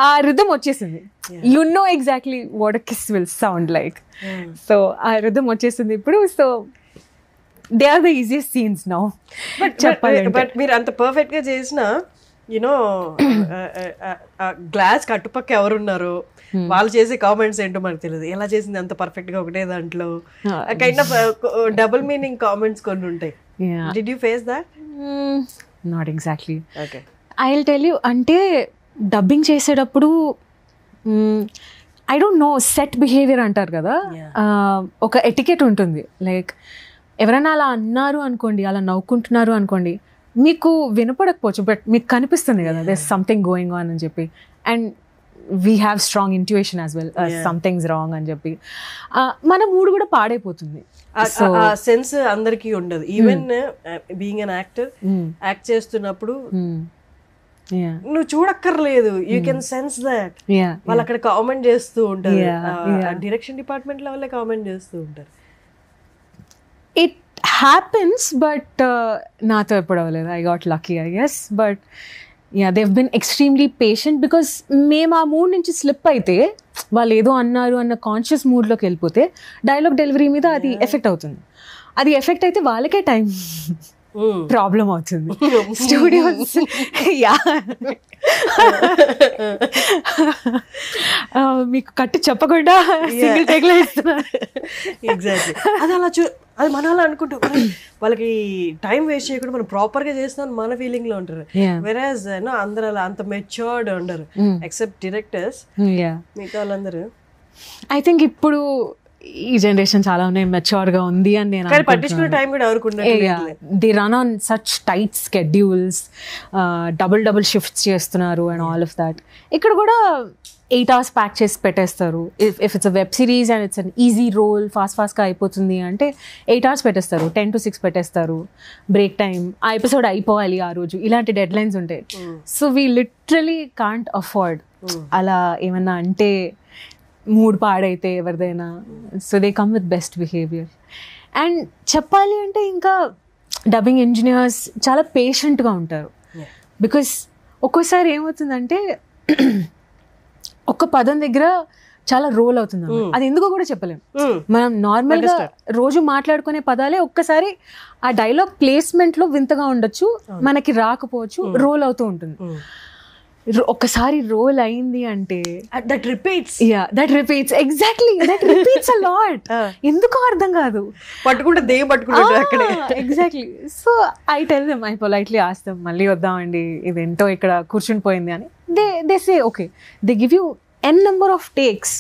ఆ రిథమ్ వచ్చేసింది. You know exactly what a kiss will sound like. So ఆ రిథమ్ వచ్చేసింది ఇప్పుడు. So they are the easiest scenes now. But మీరు అంత పర్ఫెక్ట్గా చేసిన యూనో గ్లాస్ కట్టుపక్క ఎవరున్నారు, వాళ్ళు చేసే కామెంట్స్ ఏంటో మనకు తెలియదు. ఎలా చేసింది అంత పర్ఫెక్ట్ గా ఒకటే దాంట్లో kind of double meaning comments కొన్ని ఉంటాయి. Did you face that? Not exactly. Okay, I will tell you. అంటే డబ్బింగ్ చేసేటప్పుడు I don't know, set behaviour అంటారు కదా, ఒక ఎటికెట్ ఉంటుంది. లైక్ ఎవరైనా అలా అన్నారు అనుకోండి, అలా నవ్వుకుంటున్నారు అనుకోండి, మీకు వినపడకపోవచ్చు బట్ మీకు కనిపిస్తుంది కదా దేర్ సంథింగ్ గోయింగ్ ఆన్ అని చెప్పి. And we have strong intuition as well, something's wrong అని చెప్పి మన మూడ్ కూడా పాడైపోతుంది. సెన్స్ అందరికీ ఉండదు. Even being an actor, act చేస్తున్నప్పుడు నువ్వు చూడక్కర్లేదు, యూ కెన్ సెన్స్ దట్. వాళ్ళు అక్కడ కామెంట్ చేస్తూ ఉంటారు, డైరెక్షన్ డిపార్ట్మెంట్ లో వాళ్ళే కామెంట్ చేస్తూ ఉంటారు. హ్యాపెన్స్ బట్ నాతో ఎప్పుడు అవ్వలేదు. I got lucky I guess. But they've been extremely patient because మేము ఆ మూడ్ నుంచి స్లిప్ అయితే వాళ్ళు ఏదో అన్నారు అన్న కాన్షియస్ మూడ్లోకి వెళ్ళిపోతే డైలాగ్ డెలివరీ మీద అది ఎఫెక్ట్ అవుతుంది. అది ఎఫెక్ట్ అయితే వాళ్ళకే టైం ప్రాబ్లం అవుతుంది. స్టూడియోస్ మీకు కట్టి చెప్పకుండా సింగిల్ టేక్లో ఇస్తున్నారు. ఎగ్జాక్ట్లీ. అది అలా అది మన అలా అనుకుంటాం, వాళ్ళకి టైం వేస్ట్ చేయకుండా మనం ప్రాపర్గా చేస్తున్నాం మన ఫీలింగ్లో ఉంటారు. వెరాజ్ అందరూ అలా అంత మెచ్యూర్డ్ ఉండరు ఎక్సెప్ట్ డైరెక్టర్స్. మిగతా వాళ్ళందరూ ఐ థింక్ ఇప్పుడు ఈ జనరేషన్ చాలా ఉన్నాయి మెచ్యూర్గా ఉంది అని నేను పట్టించుకునే టైం కూడా ఎవరికి they run on such tight schedules, double shifts చేస్తున్నారు అండ్ ఆల్ ఆఫ్ దాట్. ఇక్కడ కూడా 8 hours ప్యాక్ చేసి పెట్టేస్తారు. If it's a web series and it's an easy role ఫాస్ట్గా అయిపోతుంది అంటే 8 hours పెట్టేస్తారు, 10 to 6 పెట్టేస్తారు. బ్రేక్ టైం, ఆ ఎపిసోడ్ అయిపోవాలి ఆ రోజు, ఇలాంటి డెడ్ లైన్స్ ఉంటాయి. So we literally can't afford అలా ఏమన్నా అంటే మూడ్ పాడైతే ఎవరిదైనా. So they come with best behaviour. And చెప్పాలి అంటే ఇంకా డబ్బింగ్ ఇంజనీర్స్ చాలా పేషెంట్గా ఉంటారు. బికాస్ ఒక్కోసారి ఏమవుతుందంటే ఒక్క పదం దగ్గర చాలా రోల్ అవుతుంది, అది ఎందుకో కూడా చెప్పలేము. మనం నార్మల్గా రోజు మాట్లాడుకునే పదాలే ఒక్కసారి ఆ డైలాగ్ ప్లేస్మెంట్లో వింతగా ఉండొచ్చు, మనకి రాకపోవచ్చు, రోల్ అవుతూ ఉంటుంది. ఒక్కసారి రోల్ అయింది అంటే that repeats exactly that repeats a lot. ఎందుకో అర్థం కాదు, పట్టుకుంటే దేయం పట్టుకుంటారు అక్కడే. Exactly. So I tell them, I politely ask them, మళ్ళీ వద్దామండి ఇదేంటో ఇక్కడ కూర్చుని పోయింది అని. They say okay, they give you n number of takes,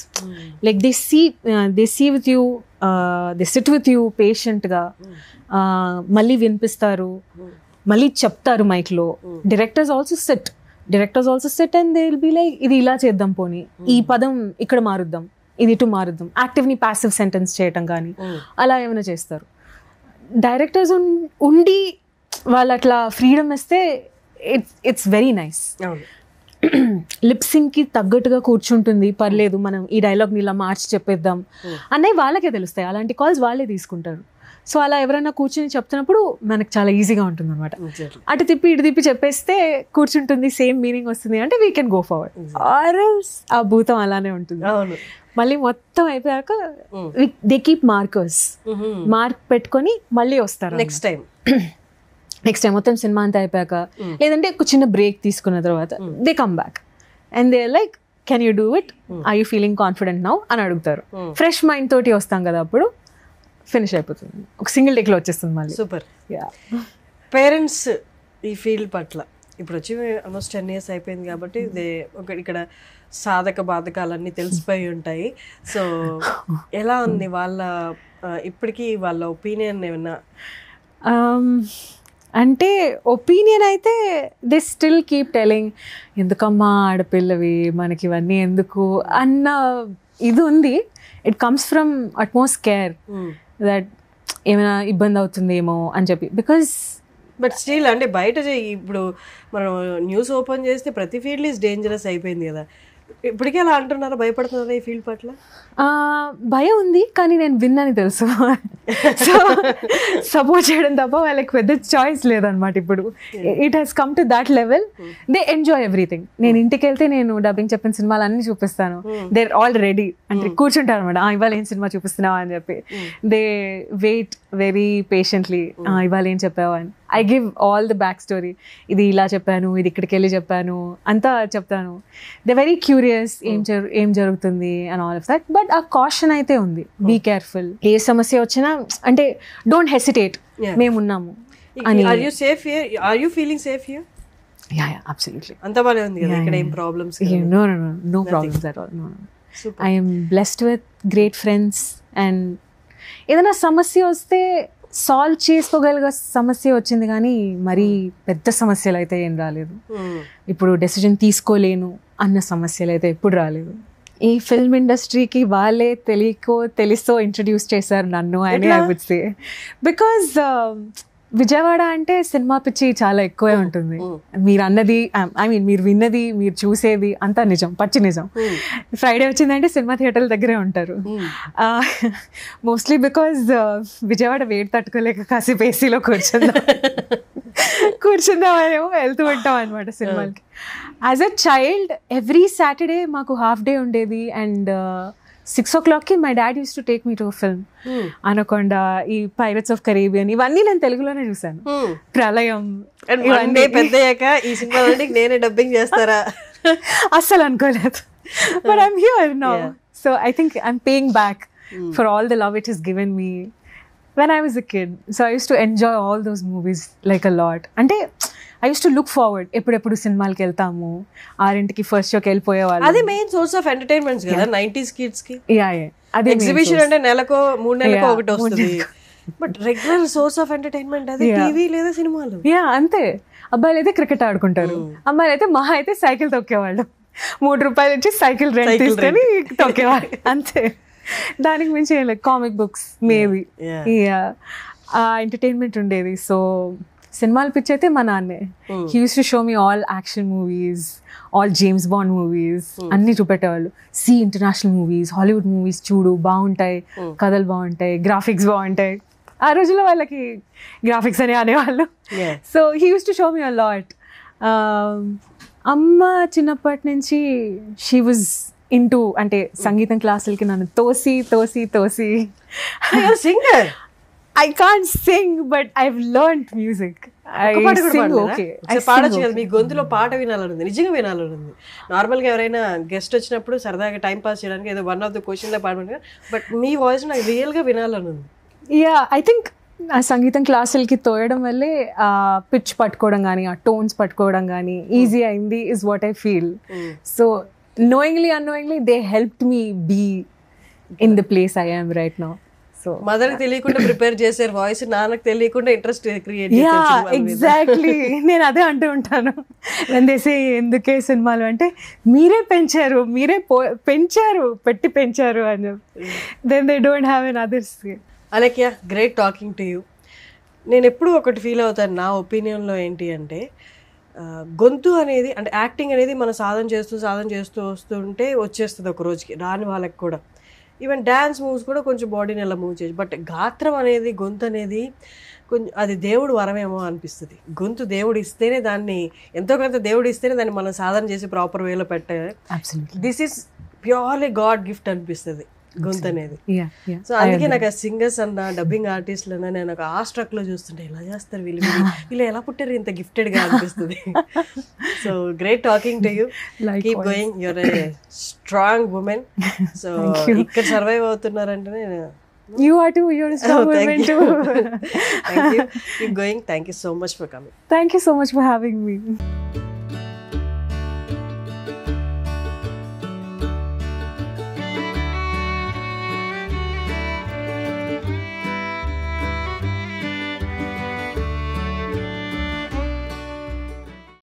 like they see with you, they sit with you patient గా, మళ్ళీ వినిపిస్తారు, మళ్ళీ చెప్తారు మైక్ లో. Directors also SIT and they will be like ఇది ఇలా చేద్దాం, పోనీ ఈ పదం ఇక్కడ మారుద్దాం, ఇది ఇటు మారుద్దాం, యాక్టివ్ ని ప్యాసివ్ సెంటెన్స్ చేయటం కానీ అలా ఏమైనా చేస్తారు. డైరెక్టర్స్ ఉండి వాళ్ళు అట్లా ఫ్రీడమ్ ఇస్తే ఇట్స్ వెరీ నైస్. లిప్సింగ్కి తగ్గట్టుగా కూర్చుంటుంది, పర్లేదు మనం ఈ డైలాగ్ని ఇలా మార్చి చెప్పేద్దాం అన్నవి వాళ్ళకే తెలుస్తాయి. అలాంటి కాల్స్ వాళ్ళే తీసుకుంటారు. సో అలా ఎవరైనా కూర్చుని చెప్తున్నప్పుడు మనకు చాలా ఈజీగా ఉంటుంది అనమాట. అటు తిప్పి ఇటు తిప్పి చెప్పేస్తే కూర్చుంటుంది, సేమ్ మీనింగ్ వస్తుంది అంటే వీ కెన్ గో ఫార్వర్డ్. ఆర్ఎల్స్ ఆ భూతం అలానే ఉంటుంది. మళ్ళీ మొత్తం అయిపోయాక దే కీప్ మార్క్ పెట్టుకొని మళ్ళీ వస్తారు నెక్స్ట్ టైం మొత్తం సినిమా అంతా అయిపోయాక, లేదంటే ఒక చిన్న బ్రేక్ తీసుకున్న తర్వాత they come back and they like can you do it, are you feeling confident now అని అడుగుతారు. ఫ్రెష్ మైండ్ తోటి వస్తాం కదా, అప్పుడు ఫినిష్ అయిపోతుంది, ఒక సింగిల్ టేక్లో వచ్చేస్తుంది మళ్ళీ. సూపర్. పేరెంట్స్ ఈ ఫీల్డ్ పట్ల ఇప్పుడు వచ్చి ఆల్మోస్ట్ 10 years అయిపోయింది కాబట్టి ఇక్కడ సాధక బాధకాలన్నీ తెలిసిపోయి ఉంటాయి. సో ఎలా ఉంది వాళ్ళ ఇప్పటికీ వాళ్ళ ఒపీనియన్ ఏమన్నా? అంటే ఒపీనియన్ అయితే దే స్టిల్ కీప్ టెలింగ్, ఎందుకమ్మా ఆడపిల్లవి మనకి ఇవన్నీ ఎందుకు అన్న ఇది ఉంది. It comes from utmost care that ఏమైనా ఇబ్బంది అవుతుందేమో అని చెప్పి. బికాస్ బట్ స్టిల్ అంటే బయట ఇప్పుడు మనం న్యూస్ ఓపెన్ చేస్తే ప్రతి ఫీల్డ్ ఈజ్ డేంజరస్ అయిపోయింది కదా. ఇప్పటికే అలా అంటున్నారా, భయపడుతున్నారా ఈ ఫీల్డ్ పట్ల? భయం ఉంది, కానీ నేను విన్నాని తెలుసు. సో సపోర్ట్ చేయడం తప్ప వాళ్ళకి పెద్ద చాయిస్ లేదనమాట. ఇప్పుడు it has come to that level, they enjoy everything. నేను ఇంటికి వెళ్తే నేను డబ్బింగ్ చెప్పిన సినిమాలు అన్నీ చూపిస్తాను, దే ఆర్ ఆల్ రెడీ అంటే కూర్చుంటారు అనమాట. ఇవాళ ఏం సినిమా చూపిస్తున్నావా అని చెప్పి దే వెయిట్ వెరీ పేషెంట్లీ, ఇవాళ ఏం చెప్పావా అని. I give all the back story, ఇది ఇలా చెప్పాను, ఇది ఇక్కడికి వెళ్ళి చెప్పాను, అంతా చెప్తాను. దే వెరీ క్యూరియస్ ఏం జరుగుతుంది and all of that. But ఆ కాషన్ అయితే ఉంది, బీ కేర్ఫుల్. ఏ సమస్య వచ్చినా అంటే డోంట్ హెసిటేట్, మేమున్నాము అని. Are you safe here? Are you feeling safe here? Yeah, absolutely. అంత బానే ఉంది కదా, ఇక్కడ ఏం ప్రాబ్లమ్స్? No problems at all. No. I am blessed with great friends and ఏదైనా సమస్య వస్తే సాల్వ్ చేసుకోగలిగే సమస్య వచ్చింది, కానీ మరీ పెద్ద సమస్యలు అయితే ఏం రాలేదు. ఇప్పుడు డెసిజన్ తీసుకోలేను అన్న సమస్యలు అయితే ఎప్పుడు రాలేదు. ఈ ఫిల్మ్ ఇండస్ట్రీకి వాళ్ళే తెలుసో ఇంట్రడ్యూస్ చేశారు నన్ను అని I would say. Because Vijayawada అంటే సినిమా పిచ్చి చాలా ఎక్కువే ఉంటుంది. మీరు అన్నది, ఐ మీన్ మీరు విన్నది, మీరు చూసేది అంతా నిజం, పచ్చి నిజం. ఫ్రైడే వచ్చిందంటే సినిమా థియేటర్ల దగ్గరే ఉంటారు. మోస్ట్లీ బికాజ్ విజయవాడ వేడి తట్టుకోలేక కాసేపు ఏసీలో కూర్చుందామనేమో వెళ్తూ ఉంటాం అనమాట సినిమాలకి. As a child every Saturday మాకు హాఫ్ డే ఉండేది. అండ్ 6 o'clockకి my dad use to take me to film. Anaconda, ఈ పైరట్స్ ఆఫ్ కరేబియన్, ఇవన్నీ నేను తెలుగులోనే చూసాను. ప్రళయం పెద్దయ్యాక ఈ సినిమా నేనే డబ్బింగ్ చేస్తారా అస్సలు అనుకోలేదు. But I'm here now. So I think I'm paying back for all the love it has given me when I was a kid. So I used to enjoy all those movies like a lot. అంటే I used to look forward, ఎప్పుడెప్పుడు సినిమాలకి వెళ్తాము, 6ంటికి first షోకి వెళ్ళిపోయేవాళ్ళు. అది main source of entertainments కదా 90s kids కి. అది exhibition అంటే నెలకో 3 నెలలకో ఒకటి వస్తుంది. But regular source of entertainment అది టీవీ లేదా సినిమాలు. అంతే. అబ్బాయిలు అయితే క్రికెట్ ఆడుకుంటారు, అమ్మాయిలు అయితే మహా అయితే సైకిల్ తొక్కేవాళ్ళు. 3 రూపాయలు ఇచ్చి సైకిల్ రెంట్ తీసుకొని తొక్కేవాళ్ళు అంతే. దానికి మించి కామిక్ బుక్స్ మేబీ ఎంటర్టైన్మెంట్ ఉండేది. సో సినిమాల పిచ్చి అయితే మా నాన్నే. He use to show me all action movies, all James bond movies అన్నీ చూపెట్టేవాళ్ళు. ఇంటర్నేషనల్ మూవీస్, హాలీవుడ్ మూవీస్ చూడు, బాగుంటాయి, కథలు బాగుంటాయి, గ్రాఫిక్స్ బాగుంటాయి. ఆ రోజుల్లో వాళ్ళకి గ్రాఫిక్స్ అని అనేవాళ్ళు. So he use to show me a lot. అమ్మ చిన్నప్పటి నుంచి షీ వాజ్ ఇంటూ, అంటే సంగీతం క్లాసులకి నన్ను తోసి singer. I can't sing, but I've learned music. పాడచ్చు కదా, మీ గొంతులో పాట వినాలనుంది, నిజంగా వినాలనుంది. నార్మల్గా ఎవరైనా గెస్ట్ వచ్చినప్పుడు సరదాగా టైం పాస్ చేయడానికి ఏదో వన్ ఆఫ్ ద క్వశ్చన్ లో పాడమంటే, బట్ మీ వాయిస్ నాకు రియల్గా వినాలనుంది. ఐ థింక్ ఆ సంగీతం క్లాసులకి తోయడం వల్లే ఆ పిచ్ పట్టుకోవడం కానీ, ఆ టోన్స్ పట్టుకోవడం కానీ ఈజీ అయింది is what I feel. So knowingly unknowingly they helped me be in the place I am right now. So మదర్కి తెలియకుండా ప్రిపేర్ చేశారు వాయిస్, నాన్నకు తెలియకుండా ఇంట్రెస్ట్ క్రియేట్ చేశారు. ఎగ్జాక్ట్లీ. నేను అదే అంటూ ఉంటాను వందేసి ఎందుకే సినిమాలు అంటే, మీరే పెంచారు, మీరే పెంచారు అని. Then they don't have any others. Alakya, great talking to you. నేను ఎప్పుడు ఒకటి ఫీల్ అవుతాను, నా ఒపీనియన్లో ఏంటి అంటే, గొంతు అనేది, అంటే యాక్టింగ్ అనేది మనం సాధన చేస్తూ వస్తుంటే వచ్చేస్తుంది ఒక రోజుకి, రాని వాళ్ళకి కూడా. ఈవెన్ డ్యాన్స్ మూవ్స్ కూడా కొంచెం బాడీని ఎలా మూవ్ చేయొచ్చు. బట్ గాత్రం అనేది, గొంతు అనేది కొంచెం అది దేవుడు వరమేమో అనిపిస్తుంది. గొంతు దేవుడు ఇస్తేనే, దాన్ని ఎంతో కొంత దేవుడు ఇస్తేనే దాన్ని మనం సాధన చేసి ప్రాపర్ వేలో పెట్టాలి. This is purely God gift అనిపిస్తుంది గొంతు అనేది. సో అందుకే నాకు ఆ సింగర్స్ అన్న, డబ్బింగ్ ఆర్టిస్టులు అన్న, నేను ఒక ఆ స్ట్రక్ లో చూస్తుంటే ఎలా చేస్తారు వీళ్ళు ఎలా పుట్టారు ఇంత గిఫ్టెడ్ గా అనిపిస్తుంది. So great talking to you. Keep going, your a strong women. So ఇక్కడ survive అవుతున్నారంటే you are too, you're a strong woman too. Thank you. Keep going. Thank you so much for coming. Thank you so much for having me.